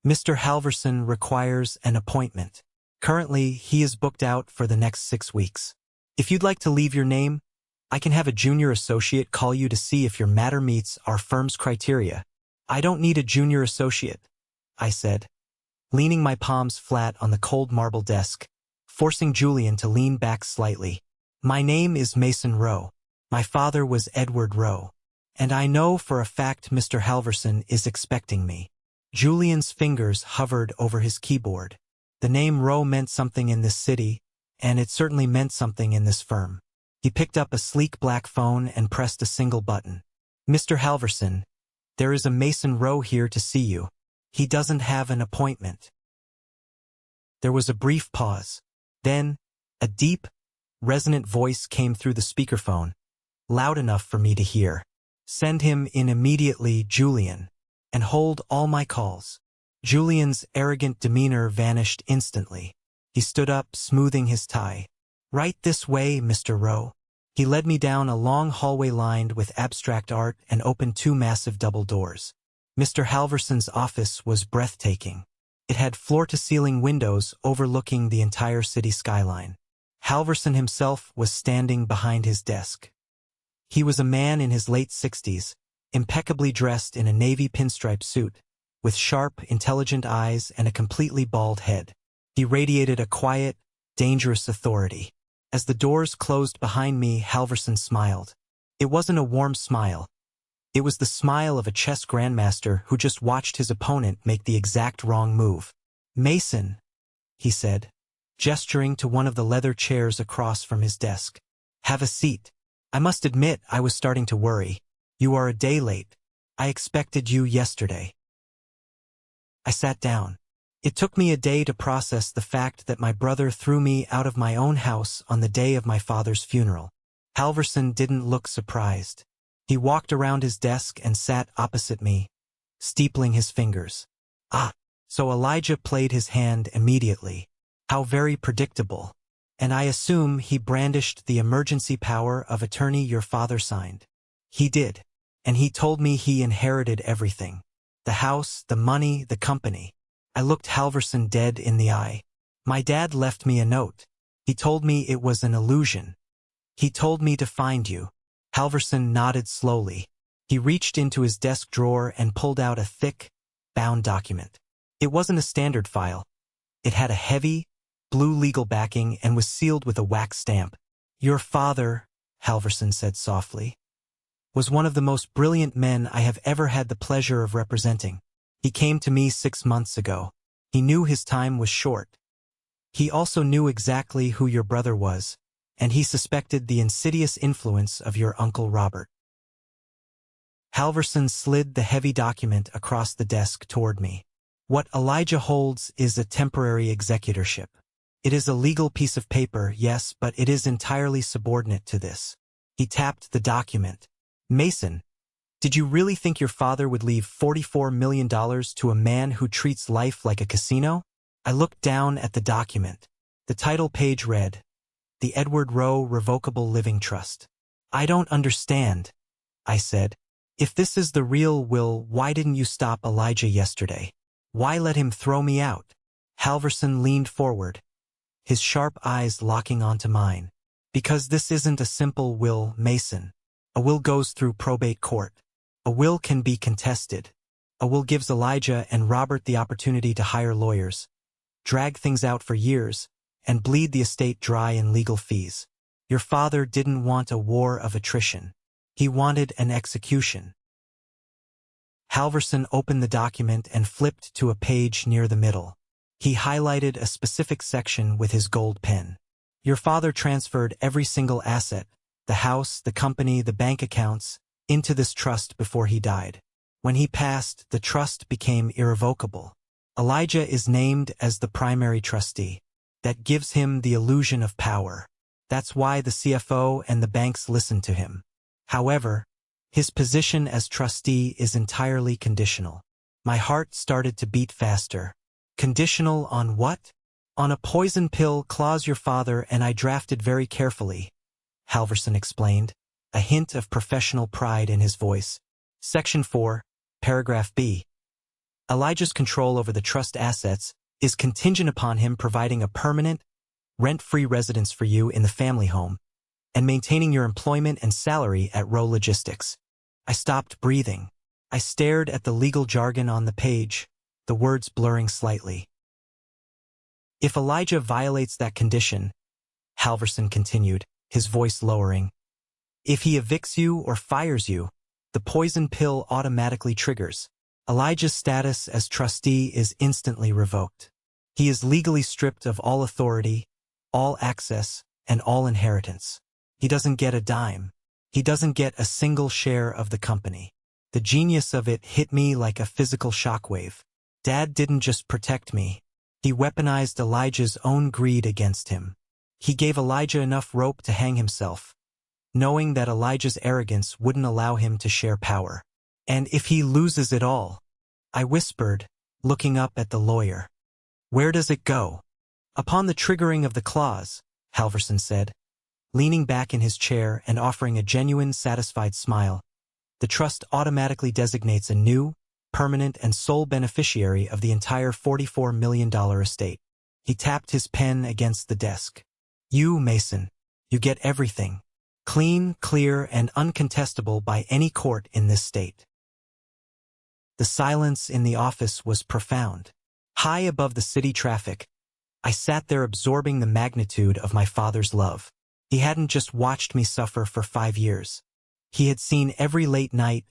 "Mr. Halverson requires an appointment. Currently, he is booked out for the next 6 weeks. If you'd like to leave your name, I can have a junior associate call you to see if your matter meets our firm's criteria." "I don't need a junior associate," I said, leaning my palms flat on the cold marble desk, forcing Julian to lean back slightly. "My name is Mason Rowe. My father was Edward Rowe. And I know for a fact Mr. Halverson is expecting me." Julian's fingers hovered over his keyboard. The name Rowe meant something in this city, and it certainly meant something in this firm. He picked up a sleek black phone and pressed a single button. "Mr. Halverson, there is a Mason Rowe here to see you. He doesn't have an appointment." There was a brief pause. Then, a deep, resonant voice came through the speakerphone, loud enough for me to hear. "Send him in immediately, Julian, and hold all my calls." Julian's arrogant demeanor vanished instantly. He stood up, smoothing his tie. "Right this way, Mr. Rowe." He led me down a long hallway lined with abstract art and opened 2 massive double doors. Mr. Halverson's office was breathtaking. It had floor-to-ceiling windows overlooking the entire city skyline. Halverson himself was standing behind his desk. He was a man in his late 60s, impeccably dressed in a navy pinstripe suit, with sharp, intelligent eyes and a completely bald head. He radiated a quiet, dangerous authority. As the doors closed behind me, Halverson smiled. It wasn't a warm smile. It was the smile of a chess grandmaster who just watched his opponent make the exact wrong move. "Mason," he said, gesturing to one of the leather chairs across from his desk. "Have a seat." I must admit I was starting to worry. "You are a day late. I expected you yesterday." I sat down. It took me a day to process the fact that my brother threw me out of my own house on the day of my father's funeral. Halverson didn't look surprised. He walked around his desk and sat opposite me, steepling his fingers. "Ah, so Elijah played his hand immediately. How very predictable. And I assume he brandished the emergency power of attorney your father signed." "He did. And he told me he inherited everything. The house, the money, the company." I looked Halverson dead in the eye. "My dad left me a note. He told me it was an illusion. He told me to find you." Halverson nodded slowly. He reached into his desk drawer and pulled out a thick, bound document. It wasn't a standard file. It had a heavy, blue legal backing and was sealed with a wax stamp. "Your father," Halverson said softly, "was one of the most brilliant men I have ever had the pleasure of representing. He came to me 6 months ago. He knew his time was short. He also knew exactly who your brother was, and he suspected the insidious influence of your Uncle Robert." Halverson slid the heavy document across the desk toward me. "What Elijah holds is a temporary executorship. It is a legal piece of paper, yes, but it is entirely subordinate to this." He tapped the document. "Mason, did you really think your father would leave $44 million to a man who treats life like a casino?" I looked down at the document. The title page read, "The Edward Rowe Revocable Living Trust." "I don't understand." I said. If this is the real will, why didn't you stop Elijah yesterday? Why let him throw me out? Halverson leaned forward, his sharp eyes locking onto mine. Because this isn't a simple will, Mason. A will goes through probate court. A will can be contested. A will gives Elijah and Robert the opportunity to hire lawyers, drag things out for years, and bleed the estate dry in legal fees. Your father didn't want a war of attrition. He wanted an execution. Halverson opened the document and flipped to a page near the middle. He highlighted a specific section with his gold pen. Your father transferred every single asset, the house, the company, the bank accounts, into this trust before he died. When he passed, the trust became irrevocable. Elijah is named as the primary trustee. That gives him the illusion of power. That's why the CFO and the banks listen to him. However, his position as trustee is entirely conditional. My heart started to beat faster. Conditional on what? On a poison pill clause your father and I drafted very carefully, Halverson explained, a hint of professional pride in his voice. Section 4, Paragraph B. Elijah's control over the trust assets is contingent upon him providing a permanent, rent-free residence for you in the family home and maintaining your employment and salary at Rowe Logistics. I stopped breathing. I stared at the legal jargon on the page, the words blurring slightly. If Elijah violates that condition, Halverson continued, his voice lowering, if he evicts you or fires you, the poison pill automatically triggers. Elijah's status as trustee is instantly revoked. He is legally stripped of all authority, all access, and all inheritance. He doesn't get a dime. He doesn't get a single share of the company. The genius of it hit me like a physical shockwave. Dad didn't just protect me. He weaponized Elijah's own greed against him. He gave Elijah enough rope to hang himself, knowing that Elijah's arrogance wouldn't allow him to share power. And if he loses it all, I whispered, looking up at the lawyer. Where does it go? Upon the triggering of the clause, Halverson said, leaning back in his chair and offering a genuine, satisfied smile, the trust automatically designates a new, permanent and sole beneficiary of the entire $44 million estate. He tapped his pen against the desk. You, Mason, you get everything. Clean, clear, and uncontestable by any court in this state. The silence in the office was profound. High above the city traffic, I sat there absorbing the magnitude of my father's love. He hadn't just watched me suffer for 5 years. He had seen every late night,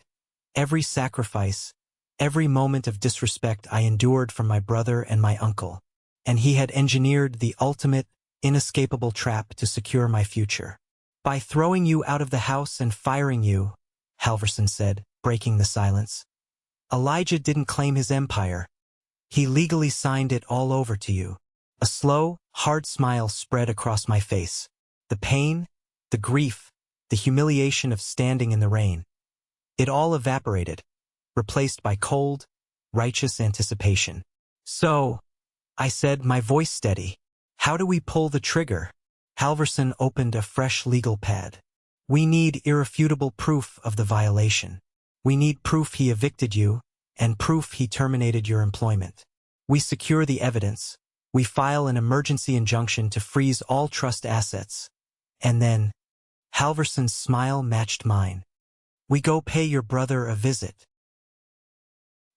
every sacrifice, every moment of disrespect I endured from my brother and my uncle, and he had engineered the ultimate, inescapable trap to secure my future. By throwing you out of the house and firing you, Halverson said, breaking the silence. Elijah didn't claim his empire. He legally signed it all over to you. A slow, hard smile spread across my face. The pain, the grief, the humiliation of standing in the rain. It all evaporated, replaced by cold, righteous anticipation. So, I said, my voice steady, how do we pull the trigger? Halverson opened a fresh legal pad. We need irrefutable proof of the violation. We need proof he evicted you, and proof he terminated your employment. We secure the evidence. We file an emergency injunction to freeze all trust assets. And then, Halverson's smile matched mine. We go pay your brother a visit.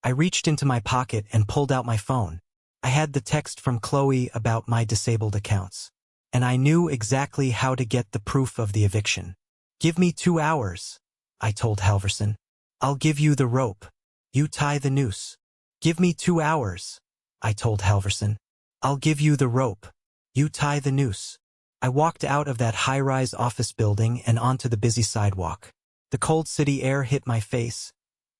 I reached into my pocket and pulled out my phone. I had the text from Chloe about my disabled accounts. And I knew exactly how to get the proof of the eviction. Give me 2 hours, I told Halverson. I'll give you the rope. You tie the noose. Give me 2 hours, I told Halverson. I'll give you the rope. You tie the noose. I walked out of that high-rise office building and onto the busy sidewalk. The cold city air hit my face,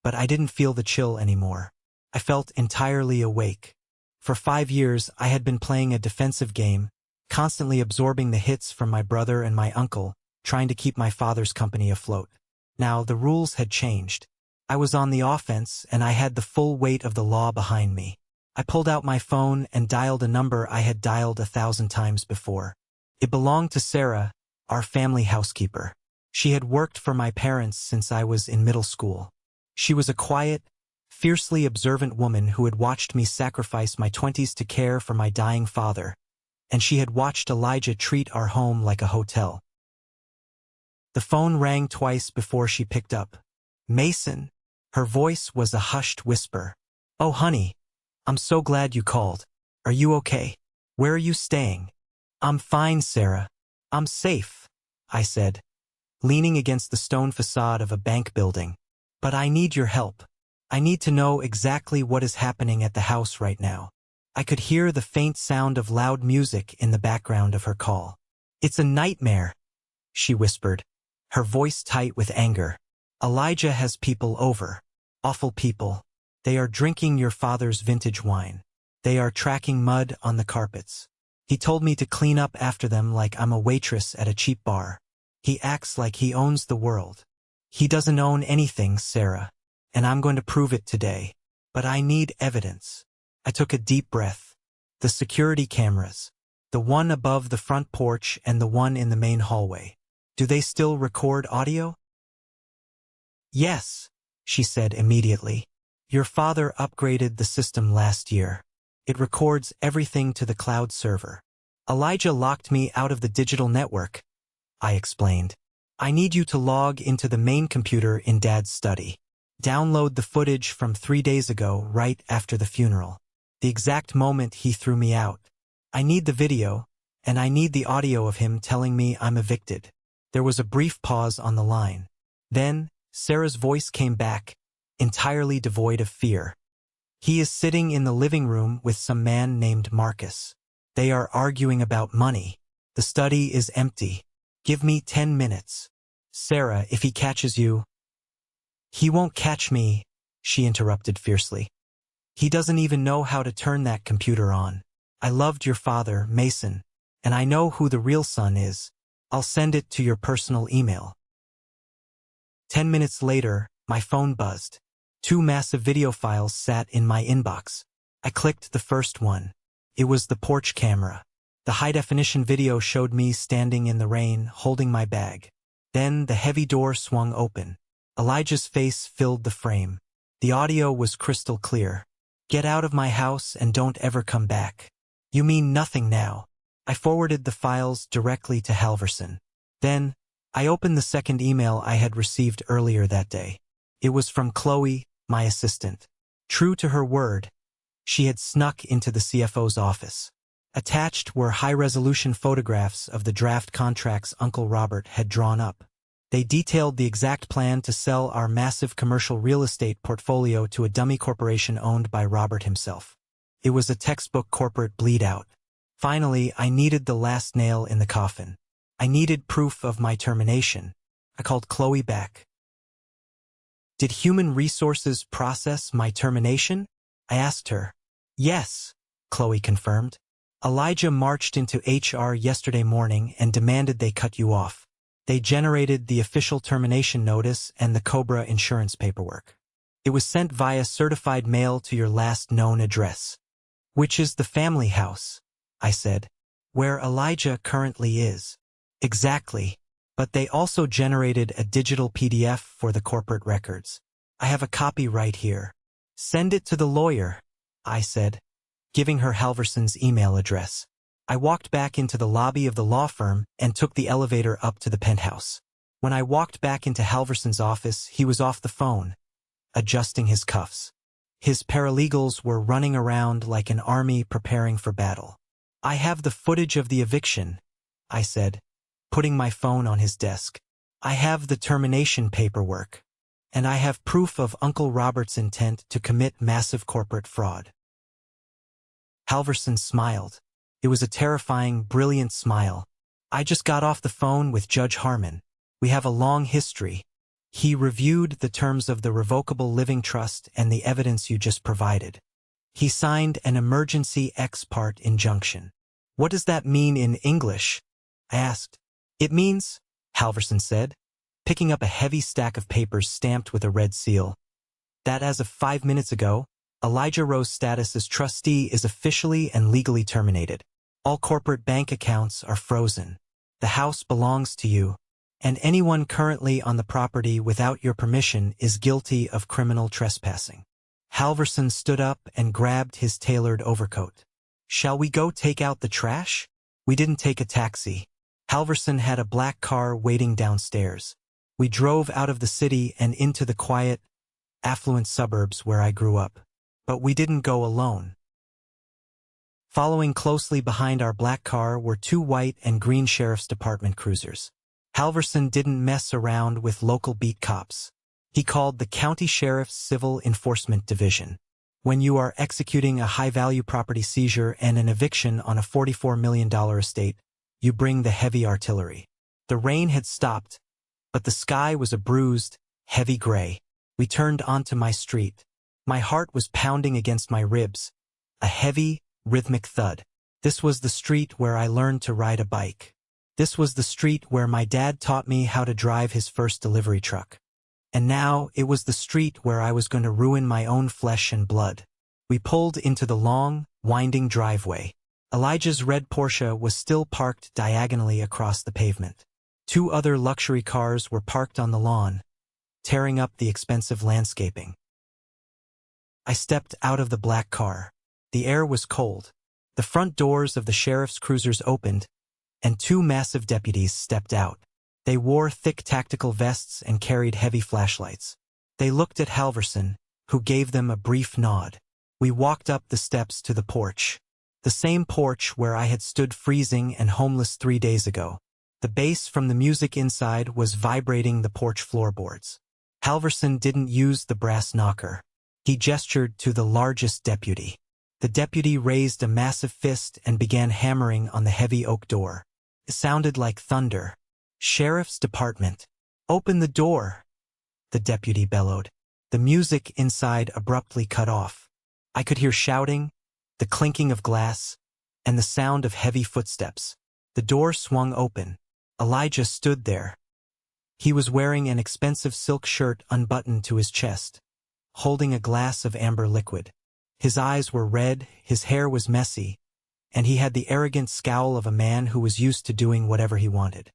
but I didn't feel the chill anymore. I felt entirely awake. For 5 years, I had been playing a defensive game, constantly absorbing the hits from my brother and my uncle, trying to keep my father's company afloat. Now, the rules had changed. I was on the offense, and I had the full weight of the law behind me. I pulled out my phone and dialed a number I had dialed 1,000 times before. It belonged to Sarah, our family housekeeper. She had worked for my parents since I was in middle school. She was a quiet, fiercely observant woman who had watched me sacrifice my 20s to care for my dying father, and she had watched Elijah treat our home like a hotel. The phone rang twice before she picked up. "Mason." Her voice was a hushed whisper. "Oh, honey, I'm so glad you called. Are you okay? Where are you staying?" "I'm fine, Sarah. I'm safe," I said, leaning against the stone facade of a bank building. "But I need your help. I need to know exactly what is happening at the house right now." I could hear the faint sound of loud music in the background of her call. "It's a nightmare," she whispered, her voice tight with anger. "Elijah has people over. Awful people. They are drinking your father's vintage wine. They are tracking mud on the carpets. He told me to clean up after them like I'm a waitress at a cheap bar. He acts like he owns the world. He doesn't own anything, Sarah, and I'm going to prove it today. But I need evidence." I took a deep breath. The security cameras, the one above the front porch and the one in the main hallway. Do they still record audio? "Yes," she said immediately. "Your father upgraded the system last year. It records everything to the cloud server." "Elijah locked me out of the digital network," I explained. "I need you to log into the main computer in Dad's study. Download the footage from 3 days ago, right after the funeral. The exact moment he threw me out. I need the video, and I need the audio of him telling me I'm evicted." There was a brief pause on the line. Then, Sarah's voice came back, entirely devoid of fear. "He is sitting in the living room with some man named Marcus. They are arguing about money. The study is empty. Give me 10 minutes. Sarah, if he catches you—" "He won't catch me," she interrupted fiercely. "He doesn't even know how to turn that computer on. I loved your father, Mason, and I know who the real son is. I'll send it to your personal email." 10 minutes later, my phone buzzed. 2 massive video files sat in my inbox. I clicked the first one. It was the porch camera. The high-definition video showed me standing in the rain, holding my bag. Then the heavy door swung open. Elijah's face filled the frame. The audio was crystal clear. "Get out of my house and don't ever come back. You mean nothing now." I forwarded the files directly to Halverson. Then, I opened the second email I had received earlier that day. It was from Chloe, my assistant. True to her word, she had snuck into the CFO's office. Attached were high-resolution photographs of the draft contracts Uncle Robert had drawn up. They detailed the exact plan to sell our massive commercial real estate portfolio to a dummy corporation owned by Robert himself. It was a textbook corporate bleed-out. Finally, I needed the last nail in the coffin. I needed proof of my termination. I called Chloe back. "Did Human Resources process my termination?" I asked her. "Yes," Chloe confirmed. "Elijah marched into HR yesterday morning and demanded they cut you off. They generated the official termination notice and the Cobra insurance paperwork. It was sent via certified mail to your last known address." "Which is the family house," I said. "Where Elijah currently is." "Exactly. But they also generated a digital PDF for the corporate records. I have a copy right here." "Send it to the lawyer," I said, giving her Halverson's email address. I walked back into the lobby of the law firm and took the elevator up to the penthouse. When I walked back into Halverson's office, he was off the phone, adjusting his cuffs. His paralegals were running around like an army preparing for battle. "I have the footage of the eviction," I said, putting my phone on his desk. "I have the termination paperwork. And I have proof of Uncle Robert's intent to commit massive corporate fraud." Halverson smiled. It was a terrifying, brilliant smile. "I just got off the phone with Judge Harmon. We have a long history. He reviewed the terms of the revocable living trust and the evidence you just provided. He signed an emergency ex parte injunction." "What does that mean in English?" I asked. "It means," Halverson said, picking up a heavy stack of papers stamped with a red seal, "that as of 5 minutes ago, Elijah Rowe's status as trustee is officially and legally terminated. All corporate bank accounts are frozen. The house belongs to you, and anyone currently on the property without your permission is guilty of criminal trespassing. Halverson stood up and grabbed his tailored overcoat. Shall we go take out the trash? We didn't take a taxi. Halverson had a black car waiting downstairs. We drove out of the city and into the quiet, affluent suburbs where I grew up. But we didn't go alone. Following closely behind our black car were two white and green sheriff's department cruisers. Halverson didn't mess around with local beat cops. He called the County Sheriff's Civil Enforcement Division. When you are executing a high-value property seizure and an eviction on a $44 million estate, you bring the heavy artillery. The rain had stopped, but the sky was a bruised, heavy gray. We turned onto my street. My heart was pounding against my ribs, a heavy, rhythmic thud. This was the street where I learned to ride a bike. This was the street where my dad taught me how to drive his first delivery truck. And now it was the street where I was going to ruin my own flesh and blood. We pulled into the long, winding driveway. Elijah's red Porsche was still parked diagonally across the pavement. Two other luxury cars were parked on the lawn, tearing up the expensive landscaping. I stepped out of the black car. The air was cold. The front doors of the sheriff's cruisers opened, and two massive deputies stepped out. They wore thick tactical vests and carried heavy flashlights. They looked at Halverson, who gave them a brief nod. We walked up the steps to the porch. The same porch where I had stood freezing and homeless 3 days ago. The bass from the music inside was vibrating the porch floorboards. Halverson didn't use the brass knocker. He gestured to the largest deputy. The deputy raised a massive fist and began hammering on the heavy oak door. It sounded like thunder. "Sheriff's Department, open the door," the deputy bellowed. The music inside abruptly cut off. I could hear shouting, the clinking of glass, and the sound of heavy footsteps. The door swung open. Elijah stood there. He was wearing an expensive silk shirt unbuttoned to his chest, holding a glass of amber liquid. His eyes were red, his hair was messy, and he had the arrogant scowl of a man who was used to doing whatever he wanted.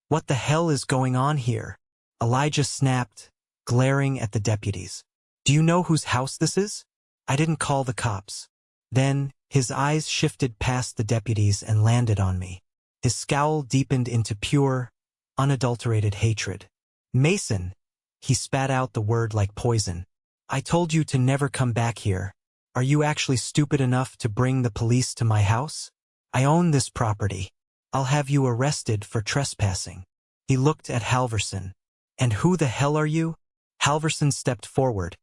"What the hell is going on here?" Elijah snapped, glaring at the deputies. "Do you know whose house this is? I didn't call the cops." Then, his eyes shifted past the deputies and landed on me. His scowl deepened into pure, unadulterated hatred. "Mason," he spat out the word like poison. "I told you to never come back here. Are you actually stupid enough to bring the police to my house? I own this property. I'll have you arrested for trespassing." He looked at Halverson. "And who the hell are you?" Halverson stepped forward,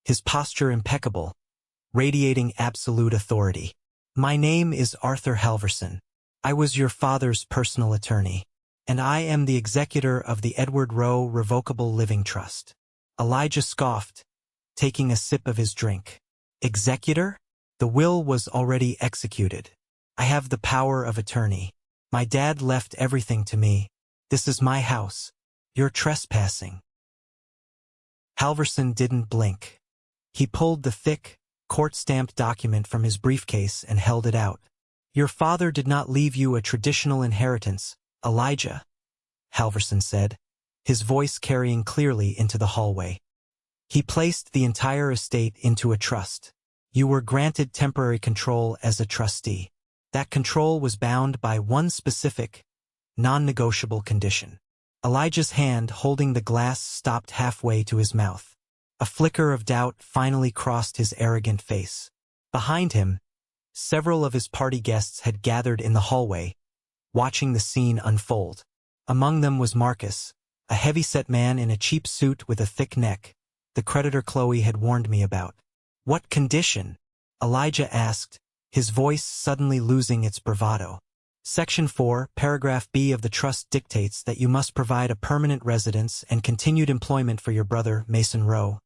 his posture impeccable, radiating absolute authority. "My name is Arthur Halverson. I was your father's personal attorney, and I am the executor of the Edward Rowe Revocable Living Trust." Elijah scoffed, taking a sip of his drink. "Executor? The will was already executed. I have the power of attorney. My dad left everything to me. This is my house. You're trespassing." Halverson didn't blink. He pulled the thick, court-stamped document from his briefcase and held it out. "Your father did not leave you a traditional inheritance, Elijah," Halverson said, his voice carrying clearly into the hallway. "He placed the entire estate into a trust. You were granted temporary control as a trustee. That control was bound by one specific, non-negotiable condition." Elijah's hand holding the glass stopped halfway to his mouth. A flicker of doubt finally crossed his arrogant face. Behind him, several of his party guests had gathered in the hallway, watching the scene unfold. Among them was Marcus, a heavy-set man in a cheap suit with a thick neck, the creditor Chloe had warned me about. "What condition?" Elijah asked, his voice suddenly losing its bravado. "Section 4, Paragraph B of the trust dictates that you must provide a permanent residence and continued employment for your brother, Mason Rowe,"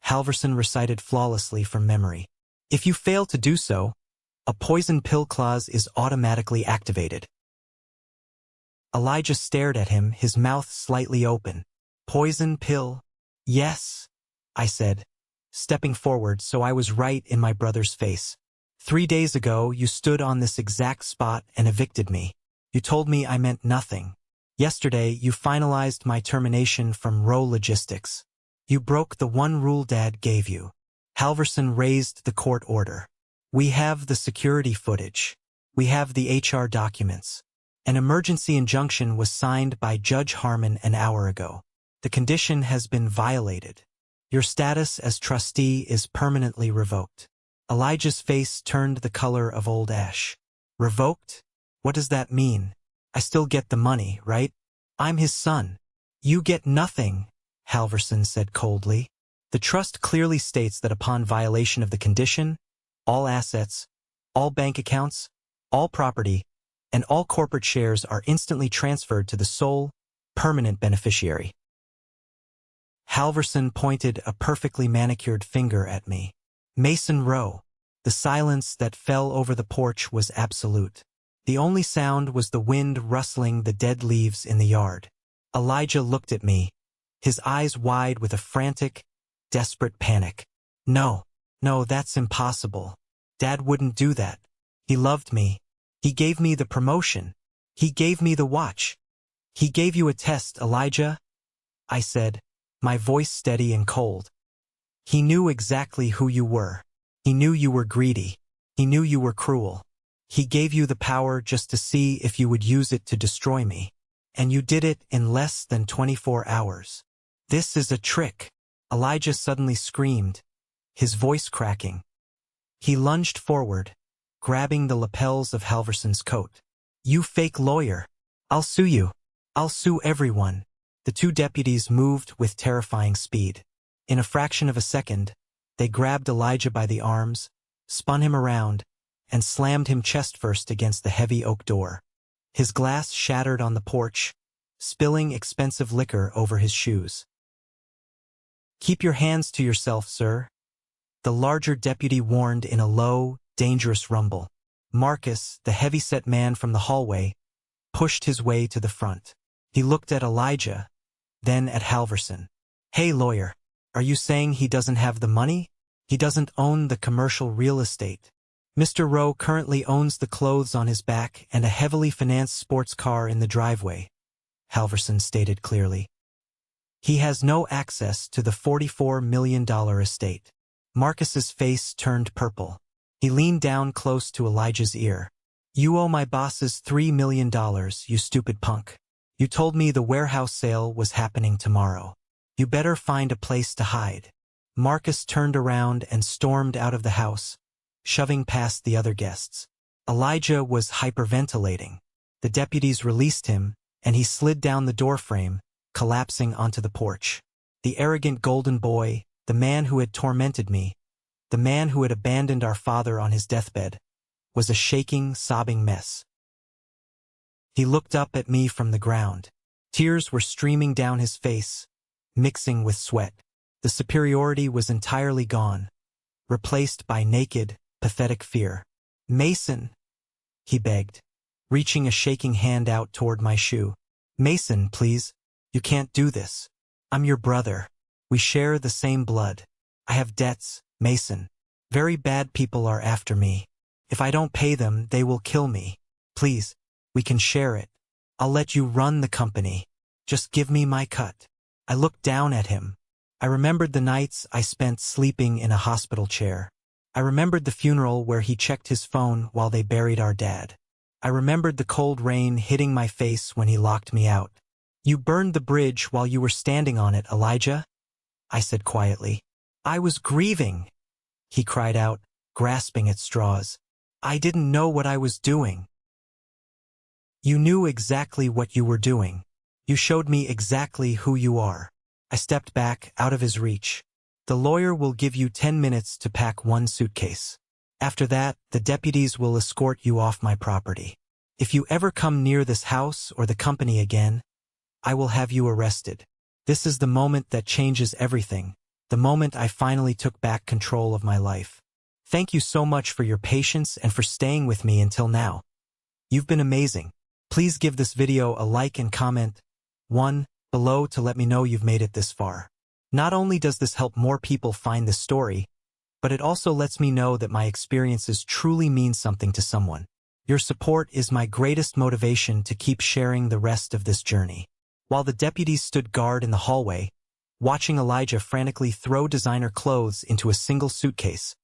Halverson recited flawlessly from memory. "If you fail to do so, a poison pill clause is automatically activated." Elijah stared at him, his mouth slightly open. "Poison pill? Yes," I said, stepping forward so I was right in my brother's face. 3 days ago, you stood on this exact spot and evicted me. You told me I meant nothing. Yesterday, you finalized my termination from Row Logistics. You broke the one rule Dad gave you. Halverson raised the court order. We have the security footage. We have the HR documents. An emergency injunction was signed by Judge Harmon an hour ago. The condition has been violated. Your status as trustee is permanently revoked. Elijah's face turned the color of old ash. Revoked? What does that mean? I still get the money, right? I'm his son. You get nothing, Halverson said coldly. The trust clearly states that upon violation of the condition, all assets, all bank accounts, all property, and all corporate shares are instantly transferred to the sole, permanent beneficiary. Halverson pointed a perfectly manicured finger at me. Mason Row. The silence that fell over the porch was absolute. The only sound was the wind rustling the dead leaves in the yard. Elijah looked at me, his eyes wide with a frantic, desperate panic. No, that's impossible. Dad wouldn't do that. He loved me. He gave me the promotion. He gave me the watch. He gave you a test, Elijah, I said, my voice steady and cold. He knew exactly who you were. He knew you were greedy. He knew you were cruel. He gave you the power just to see if you would use it to destroy me. And you did it in less than 24 hours. This is a trick, Elijah suddenly screamed, his voice cracking. He lunged forward, grabbing the lapels of Halverson's coat. You fake lawyer. I'll sue you. I'll sue everyone. The two deputies moved with terrifying speed. In a fraction of a second, they grabbed Elijah by the arms, spun him around, and slammed him chest-first against the heavy oak door. His glass shattered on the porch, spilling expensive liquor over his shoes. Keep your hands to yourself, sir, the larger deputy warned in a low, dangerous rumble. Marcus, the heavy-set man from the hallway, pushed his way to the front. He looked at Elijah, then at Halverson. Hey, lawyer, are you saying he doesn't have the money? He doesn't own the commercial real estate. Mr. Rowe currently owns the clothes on his back and a heavily financed sports car in the driveway, Halverson stated clearly. He has no access to the $44 million estate. Marcus's face turned purple. He leaned down close to Elijah's ear. You owe my bosses $3 million, you stupid punk. You told me the warehouse sale was happening tomorrow. You better find a place to hide. Marcus turned around and stormed out of the house, shoving past the other guests. Elijah was hyperventilating. The deputies released him, and he slid down the doorframe, collapsing onto the porch. The arrogant golden boy, the man who had tormented me, the man who had abandoned our father on his deathbed, was a shaking, sobbing mess. He looked up at me from the ground. Tears were streaming down his face, mixing with sweat. The superiority was entirely gone, replaced by naked, pathetic fear. Mason, he begged, reaching a shaking hand out toward my shoe. Mason, please. You can't do this. I'm your brother. We share the same blood. I have debts, Mason. Very bad people are after me. If I don't pay them, they will kill me. Please, we can share it. I'll let you run the company. Just give me my cut. I looked down at him. I remembered the nights I spent sleeping in a hospital chair. I remembered the funeral where he checked his phone while they buried our dad. I remembered the cold rain hitting my face when he locked me out. You burned the bridge while you were standing on it, Elijah, I said quietly. I was grieving, he cried out, grasping at straws. I didn't know what I was doing. You knew exactly what you were doing. You showed me exactly who you are. I stepped back, out of his reach. The lawyer will give you 10 minutes to pack one suitcase. After that, the deputies will escort you off my property. If you ever come near this house or the company again, I will have you arrested. This is the moment that changes everything, the moment I finally took back control of my life. Thank you so much for your patience and for staying with me until now. You've been amazing. Please give this video a like and comment one below to let me know you've made it this far. Not only does this help more people find this story, but it also lets me know that my experiences truly mean something to someone. Your support is my greatest motivation to keep sharing the rest of this journey." While the deputies stood guard in the hallway, watching Elijah frantically throw designer clothes into a single suitcase,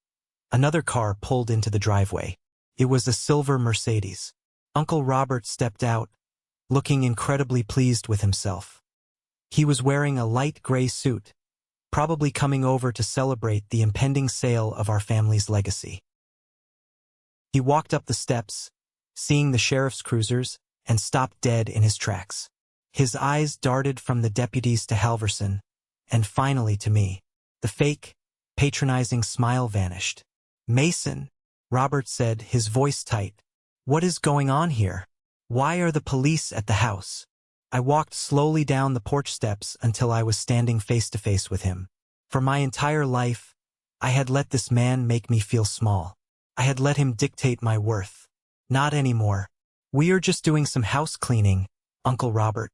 another car pulled into the driveway. It was a silver Mercedes. Uncle Robert stepped out, looking incredibly pleased with himself. He was wearing a light gray suit, probably coming over to celebrate the impending sale of our family's legacy. He walked up the steps, seeing the sheriff's cruisers, and stopped dead in his tracks. His eyes darted from the deputies to Halverson, and finally to me. The fake, patronizing smile vanished. "Mason," Robert said, his voice tight. "What is going on here? Why are the police at the house?" I walked slowly down the porch steps until I was standing face to face with him. For my entire life, I had let this man make me feel small. I had let him dictate my worth. Not anymore. "We are just doing some house cleaning, Uncle Robert,"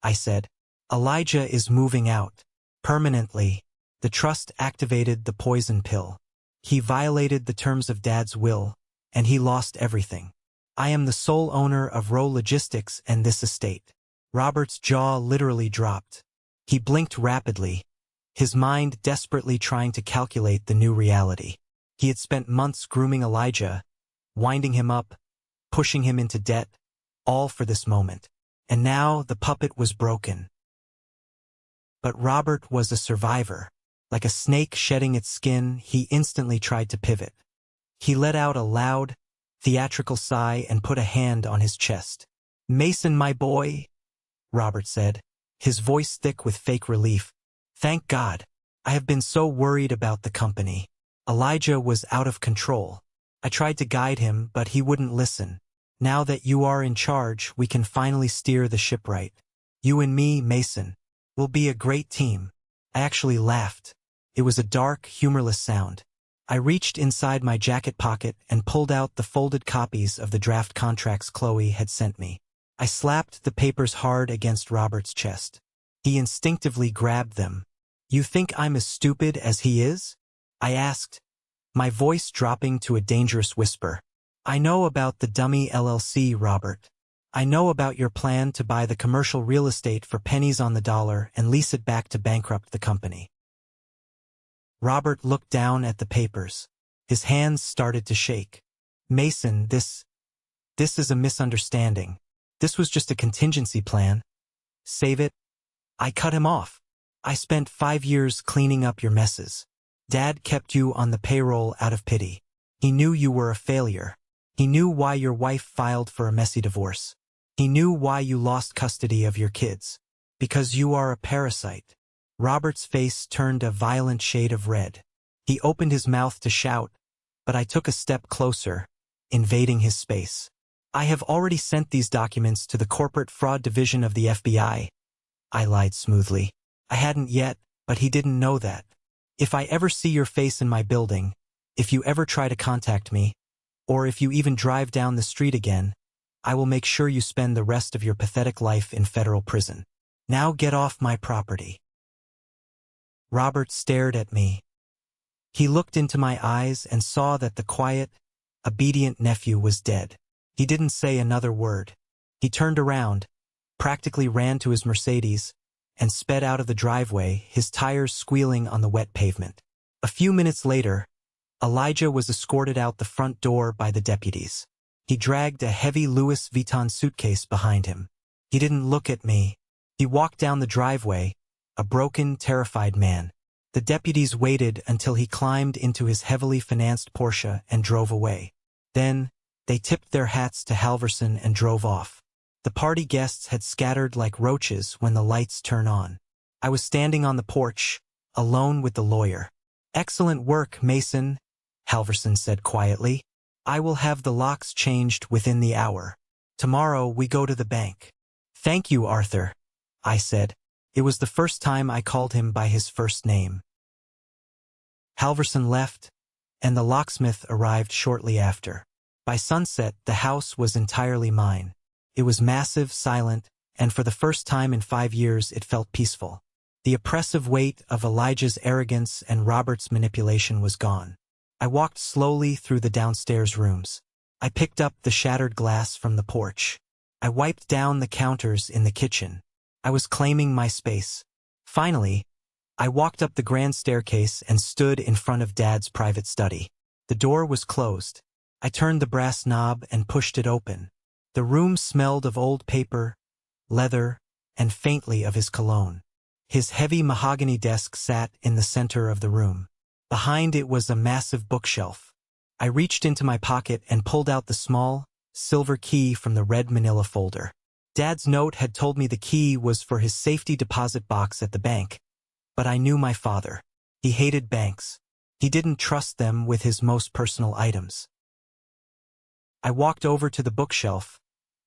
I said. "Elijah is moving out. Permanently." The trust activated the poison pill. He violated the terms of Dad's will, and he lost everything. I am the sole owner of Rowe Logistics and this estate. Robert's jaw literally dropped. He blinked rapidly, his mind desperately trying to calculate the new reality. He had spent months grooming Elijah, winding him up, pushing him into debt, all for this moment. And now the puppet was broken. But Robert was a survivor. Like a snake shedding its skin, he instantly tried to pivot. He let out a loud, theatrical sigh and put a hand on his chest. "Mason, my boy," Robert said, his voice thick with fake relief. "Thank God. I have been so worried about the company. Elijah was out of control. I tried to guide him, but he wouldn't listen. Now that you are in charge, we can finally steer the ship right. You and me, Mason, will be a great team." I actually laughed. It was a dark, humorless sound. I reached inside my jacket pocket and pulled out the folded copies of the draft contracts Chloe had sent me. I slapped the papers hard against Robert's chest. He instinctively grabbed them. "You think I'm as stupid as he is?" I asked, my voice dropping to a dangerous whisper. "I know about the dummy LLC, Robert. I know about your plan to buy the commercial real estate for pennies on the dollar and lease it back to bankrupt the company." Robert looked down at the papers. His hands started to shake. "Mason, this is a misunderstanding. This was just a contingency plan. Save it." I cut him off. "I spent 5 years cleaning up your messes. Dad kept you on the payroll out of pity. He knew you were a failure. He knew why your wife filed for a messy divorce. He knew why you lost custody of your kids. Because you are a parasite." Robert's face turned a violent shade of red. He opened his mouth to shout, but I took a step closer, invading his space. "I have already sent these documents to the Corporate Fraud Division of the FBI. I lied smoothly. "I hadn't yet, but he didn't know that. If I ever see your face in my building, if you ever try to contact me, or if you even drive down the street again, I will make sure you spend the rest of your pathetic life in federal prison. Now get off my property." Robert stared at me. He looked into my eyes and saw that the quiet, obedient nephew was dead. He didn't say another word. He turned around, practically ran to his Mercedes, and sped out of the driveway, his tires squealing on the wet pavement. A few minutes later, Elijah was escorted out the front door by the deputies. He dragged a heavy Louis Vuitton suitcase behind him. He didn't look at me. He walked down the driveway, a broken, terrified man. The deputies waited until he climbed into his heavily financed Porsche and drove away. Then, they tipped their hats to Halverson and drove off. The party guests had scattered like roaches when the lights turned on. I was standing on the porch, alone with the lawyer. "Excellent work, Mason," Halverson said quietly. "I will have the locks changed within the hour. Tomorrow we go to the bank." "Thank you, Arthur," I said. It was the first time I called him by his first name. Halverson left, and the locksmith arrived shortly after. By sunset, the house was entirely mine. It was massive, silent, and for the first time in 5 years it felt peaceful. The oppressive weight of Elijah's arrogance and Robert's manipulation was gone. I walked slowly through the downstairs rooms. I picked up the shattered glass from the porch. I wiped down the counters in the kitchen. I was claiming my space. Finally, I walked up the grand staircase and stood in front of Dad's private study. The door was closed. I turned the brass knob and pushed it open. The room smelled of old paper, leather, and faintly of his cologne. His heavy mahogany desk sat in the center of the room. Behind it was a massive bookshelf. I reached into my pocket and pulled out the small, silver key from the red manila folder. Dad's note had told me the key was for his safety deposit box at the bank, but I knew my father. He hated banks. He didn't trust them with his most personal items. I walked over to the bookshelf,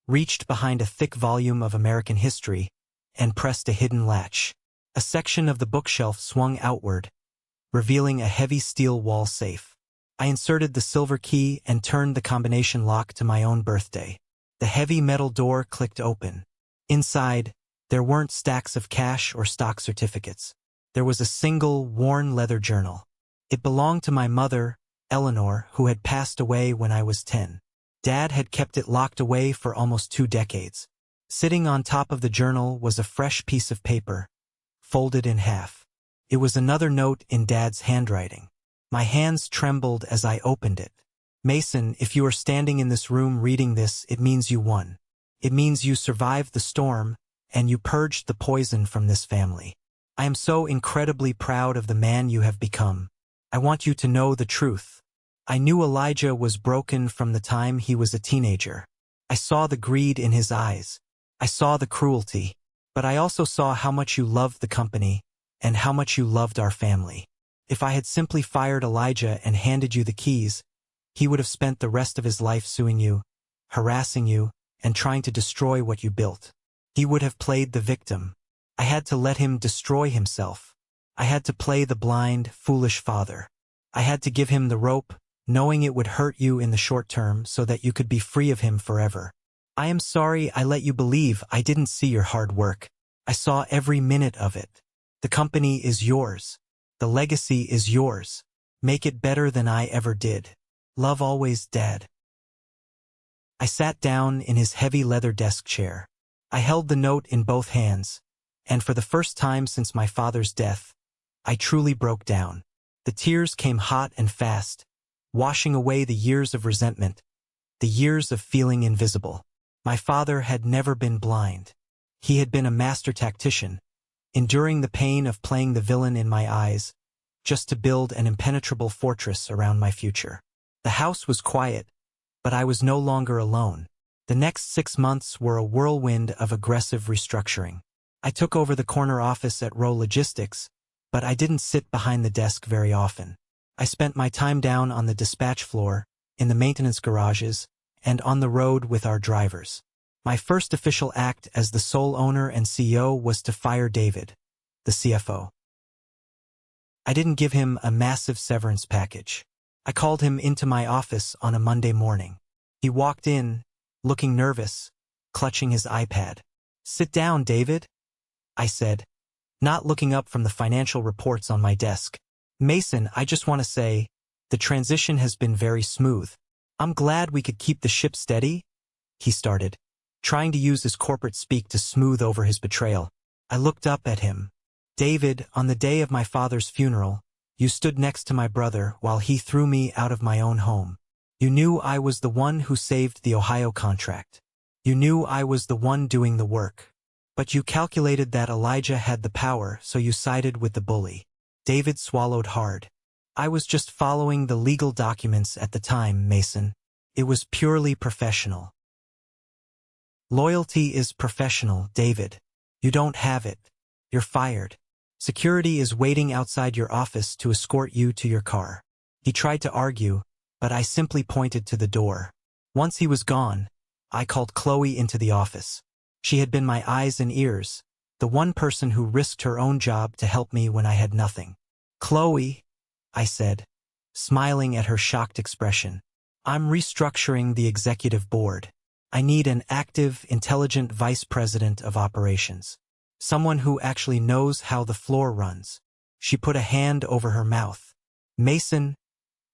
reached behind a thick volume of American history, and pressed a hidden latch. A section of the bookshelf swung outward, revealing a heavy steel wall safe. I inserted the silver key and turned the combination lock to my own birthday. The heavy metal door clicked open. Inside, there weren't stacks of cash or stock certificates. There was a single, worn leather journal. It belonged to my mother, Eleanor, who had passed away when I was 10. Dad had kept it locked away for almost 2 decades. Sitting on top of the journal was a fresh piece of paper, folded in half. It was another note in Dad's handwriting. My hands trembled as I opened it. Mason, if you are standing in this room reading this, it means you won. It means you survived the storm, and you purged the poison from this family. I am so incredibly proud of the man you have become. I want you to know the truth. I knew Elijah was broken from the time he was a teenager. I saw the greed in his eyes. I saw the cruelty. But I also saw how much you loved the company, and how much you loved our family. If I had simply fired Elijah and handed you the keys, he would have spent the rest of his life suing you, harassing you, and trying to destroy what you built. He would have played the victim. I had to let him destroy himself. I had to play the blind, foolish father. I had to give him the rope, knowing it would hurt you in the short term so that you could be free of him forever. I am sorry I let you believe I didn't see your hard work. I saw every minute of it. The company is yours. The legacy is yours. Make it better than I ever did. Love always, Dad. I sat down in his heavy leather desk chair. I held the note in both hands, and for the first time since my father's death, I truly broke down. The tears came hot and fast, washing away the years of resentment, the years of feeling invisible. My father had never been blind. He had been a master tactician, enduring the pain of playing the villain in my eyes, just to build an impenetrable fortress around my future. The house was quiet, but I was no longer alone. The next 6 months were a whirlwind of aggressive restructuring. I took over the corner office at Row Logistics, but I didn't sit behind the desk very often. I spent my time down on the dispatch floor, in the maintenance garages, and on the road with our drivers. My first official act as the sole owner and CEO was to fire David, the CFO. I didn't give him a massive severance package. I called him into my office on a Monday morning. He walked in, looking nervous, clutching his iPad. "Sit down, David," I said, not looking up from the financial reports on my desk. "Mason, I just want to say, the transition has been very smooth. I'm glad we could keep the ship steady," he started, trying to use his corporate speak to smooth over his betrayal. I looked up at him. "David, on the day of my father's funeral, you stood next to my brother while he threw me out of my own home. You knew I was the one who saved the Ohio contract. You knew I was the one doing the work. But you calculated that Elijah had the power, so you sided with the bully." David swallowed hard. "I was just following the legal documents at the time, Mason. It was purely professional." "Loyalty is professional, David. You don't have it. You're fired. Security is waiting outside your office to escort you to your car." He tried to argue, but I simply pointed to the door. Once he was gone, I called Chloe into the office. She had been my eyes and ears, the one person who risked her own job to help me when I had nothing. "Chloe," I said, smiling at her shocked expression, "I'm restructuring the executive board. I need an active, intelligent vice president of operations. Someone who actually knows how the floor runs." She put a hand over her mouth. "Mason,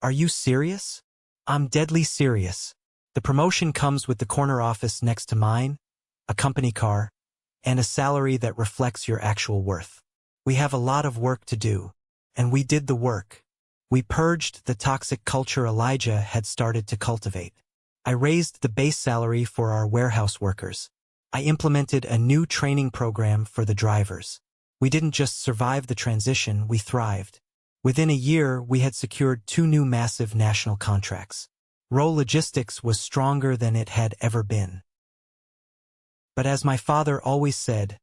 are you serious?" "I'm deadly serious. The promotion comes with the corner office next to mine, a company car, and a salary that reflects your actual worth. We have a lot of work to do, and we did the work. We purged the toxic culture Elijah had started to cultivate. I raised the base salary for our warehouse workers. I implemented a new training program for the drivers. We didn't just survive the transition, we thrived. Within a year, we had secured 2 new massive national contracts. Row Logistics was stronger than it had ever been. But as my father always said,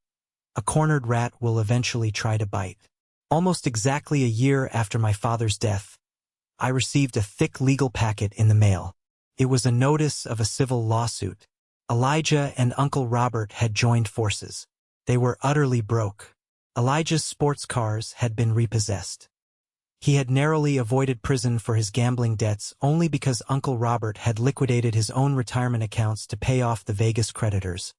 a cornered rat will eventually try to bite. Almost exactly a year after my father's death, I received a thick legal packet in the mail. It was a notice of a civil lawsuit. Elijah and Uncle Robert had joined forces. They were utterly broke. Elijah's sports cars had been repossessed. He had narrowly avoided prison for his gambling debts only because Uncle Robert had liquidated his own retirement accounts to pay off the Vegas creditors,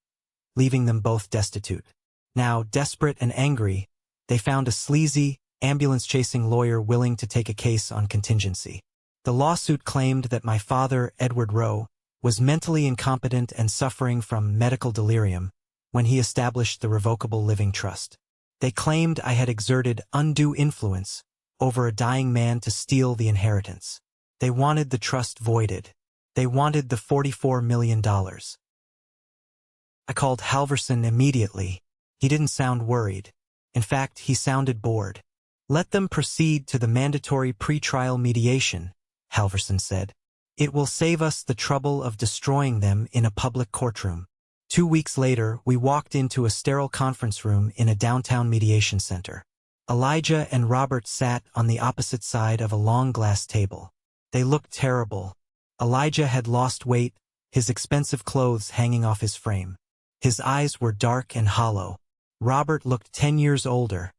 leaving them both destitute. Now, desperate and angry, they found a sleazy, ambulance-chasing lawyer willing to take a case on contingency. The lawsuit claimed that my father, Edward Rowe, was mentally incompetent and suffering from medical delirium when he established the Revocable Living Trust. They claimed I had exerted undue influence over a dying man to steal the inheritance. They wanted the trust voided. They wanted the $44 million. I called Halverson immediately. He didn't sound worried. In fact, he sounded bored. "Let them proceed to the mandatory pre-trial mediation," Halverson said. "It will save us the trouble of destroying them in a public courtroom." 2 weeks later, we walked into a sterile conference room in a downtown mediation center. Elijah and Robert sat on the opposite side of a long glass table. They looked terrible. Elijah had lost weight, his expensive clothes hanging off his frame. His eyes were dark and hollow. Robert looked 10 years older,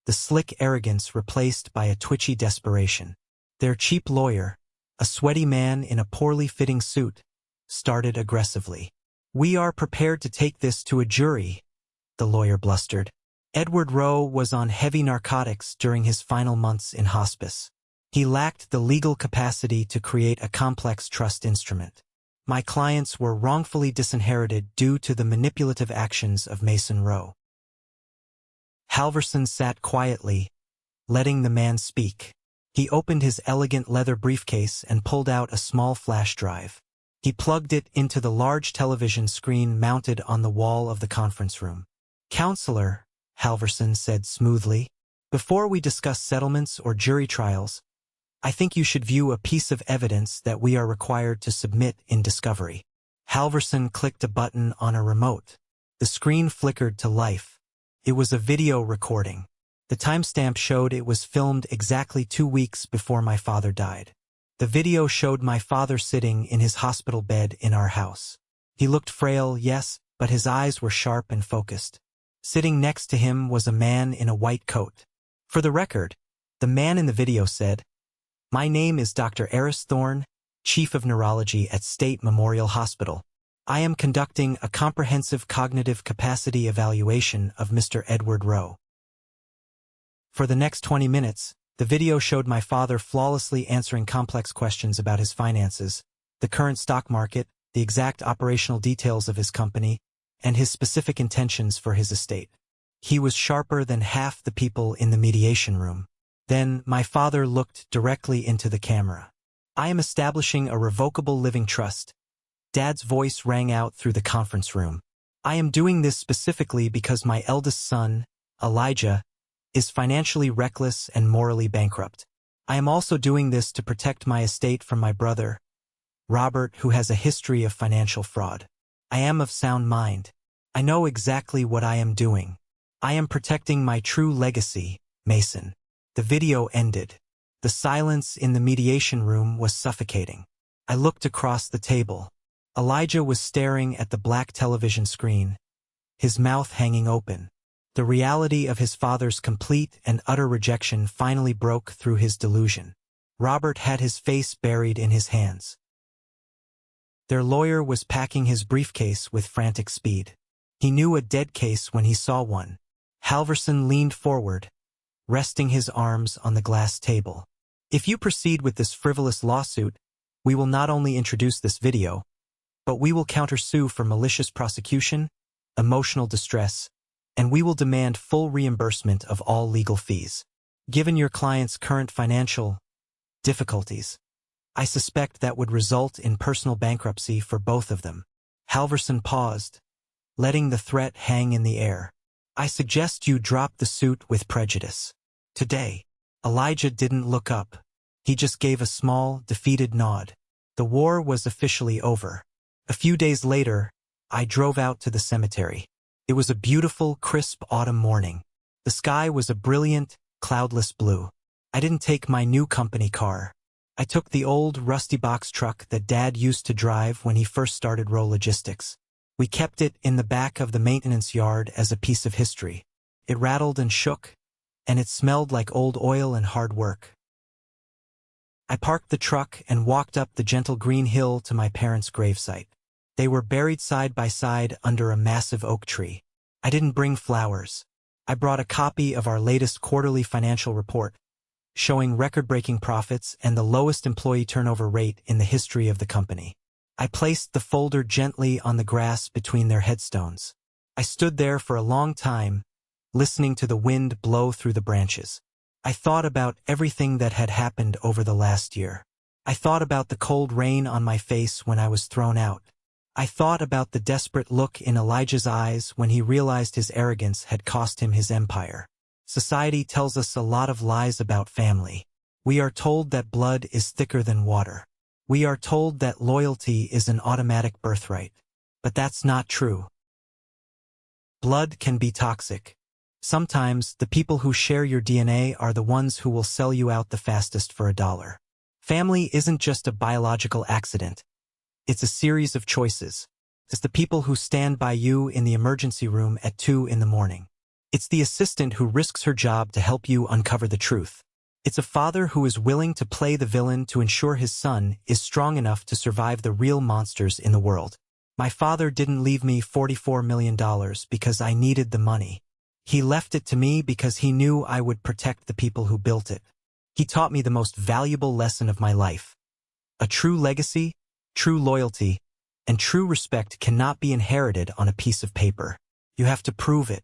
the slick arrogance replaced by a twitchy desperation. Their cheap lawyer, a sweaty man in a poorly fitting suit, started aggressively. "We are prepared to take this to a jury," the lawyer blustered. Edward Rowe was on heavy narcotics during his final months in hospice. He lacked the legal capacity to create a complex trust instrument. My clients were wrongfully disinherited due to the manipulative actions of Mason Rowe. Halverson sat quietly, letting the man speak. He opened his elegant leather briefcase and pulled out a small flash drive. He plugged it into the large television screen mounted on the wall of the conference room. "Counselor," Halverson said smoothly, "before we discuss settlements or jury trials, I think you should view a piece of evidence that we are required to submit in discovery." Halverson clicked a button on a remote. The screen flickered to life. It was a video recording. The timestamp showed it was filmed exactly 2 weeks before my father died. The video showed my father sitting in his hospital bed in our house. He looked frail, yes, but his eyes were sharp and focused. Sitting next to him was a man in a white coat. For the record, the man in the video said, "My name is Dr. Eris Thorne, Chief of Neurology at State Memorial Hospital. I am conducting a comprehensive cognitive capacity evaluation of Mr. Edward Rowe." For the next 20 minutes, the video showed my father flawlessly answering complex questions about his finances, the current stock market, the exact operational details of his company, and his specific intentions for his estate. He was sharper than half the people in the mediation room. Then, my father looked directly into the camera. "I am establishing a revocable living trust." Dad's voice rang out through the conference room. "I am doing this specifically because my eldest son, Elijah, is financially reckless and morally bankrupt. I am also doing this to protect my estate from my brother, Robert, who has a history of financial fraud. I am of sound mind. I know exactly what I am doing. I am protecting my true legacy, Mason." The video ended. The silence in the mediation room was suffocating. I looked across the table. Elijah was staring at the black television screen, his mouth hanging open. The reality of his father's complete and utter rejection finally broke through his delusion. Robert had his face buried in his hands. Their lawyer was packing his briefcase with frantic speed. He knew a dead case when he saw one. Halverson leaned forward, resting his arms on the glass table. "If you proceed with this frivolous lawsuit, we will not only introduce this video, But we will countersue for malicious prosecution, emotional distress, and we will demand full reimbursement of all legal fees. Given your client's current financial difficulties, I suspect that would result in personal bankruptcy for both of them. Halverson paused, letting the threat hang in the air. I suggest you drop the suit with prejudice. Today, Elijah didn't look up. He just gave a small, defeated nod. The war was officially over. A few days later, I drove out to the cemetery. It was a beautiful, crisp autumn morning. The sky was a brilliant, cloudless blue. I didn't take my new company car. I took the old, rusty box truck that Dad used to drive when he first started Row Logistics. We kept it in the back of the maintenance yard as a piece of history. It rattled and shook, and it smelled like old oil and hard work. I parked the truck and walked up the gentle green hill to my parents' gravesite. They were buried side by side under a massive oak tree. I didn't bring flowers. I brought a copy of our latest quarterly financial report, showing record-breaking profits and the lowest employee turnover rate in the history of the company. I placed the folder gently on the grass between their headstones. I stood there for a long time, listening to the wind blow through the branches. I thought about everything that had happened over the last year. I thought about the cold rain on my face when I was thrown out. I thought about the desperate look in Elijah's eyes when he realized his arrogance had cost him his empire. Society tells us a lot of lies about family. We are told that blood is thicker than water. We are told that loyalty is an automatic birthright. But that's not true. Blood can be toxic. Sometimes, the people who share your DNA are the ones who will sell you out the fastest for $1. Family isn't just a biological accident. It's a series of choices. It's the people who stand by you in the emergency room at 2 in the morning. It's the assistant who risks her job to help you uncover the truth. It's a father who is willing to play the villain to ensure his son is strong enough to survive the real monsters in the world. My father didn't leave me $44 million because I needed the money. He left it to me because he knew I would protect the people who built it. He taught me the most valuable lesson of my life. A true legacy, true loyalty, and true respect cannot be inherited on a piece of paper. You have to prove it,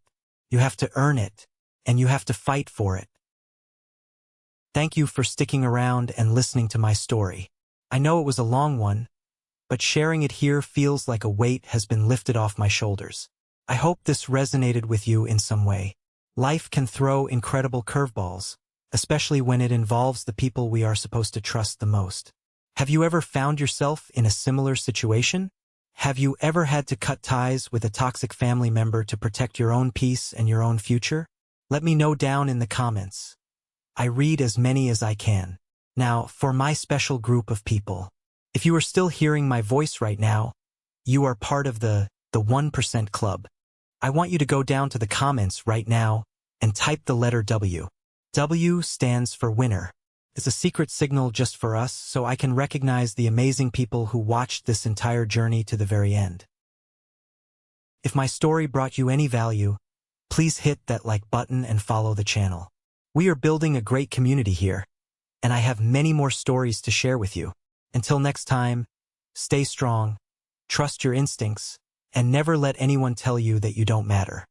you have to earn it, and you have to fight for it. Thank you for sticking around and listening to my story. I know it was a long one, but sharing it here feels like a weight has been lifted off my shoulders. I hope this resonated with you in some way. Life can throw incredible curveballs, especially when it involves the people we are supposed to trust the most. Have you ever found yourself in a similar situation? Have you ever had to cut ties with a toxic family member to protect your own peace and your own future? Let me know down in the comments. I read as many as I can. Now, for my special group of people. If you are still hearing my voice right now, you are part of the 1% club. I want you to go down to the comments right now and type the letter W. W stands for winner. It's a secret signal just for us so I can recognize the amazing people who watched this entire journey to the very end. If my story brought you any value, please hit that like button and follow the channel. We are building a great community here, and I have many more stories to share with you. Until next time, stay strong, trust your instincts, and never let anyone tell you that you don't matter.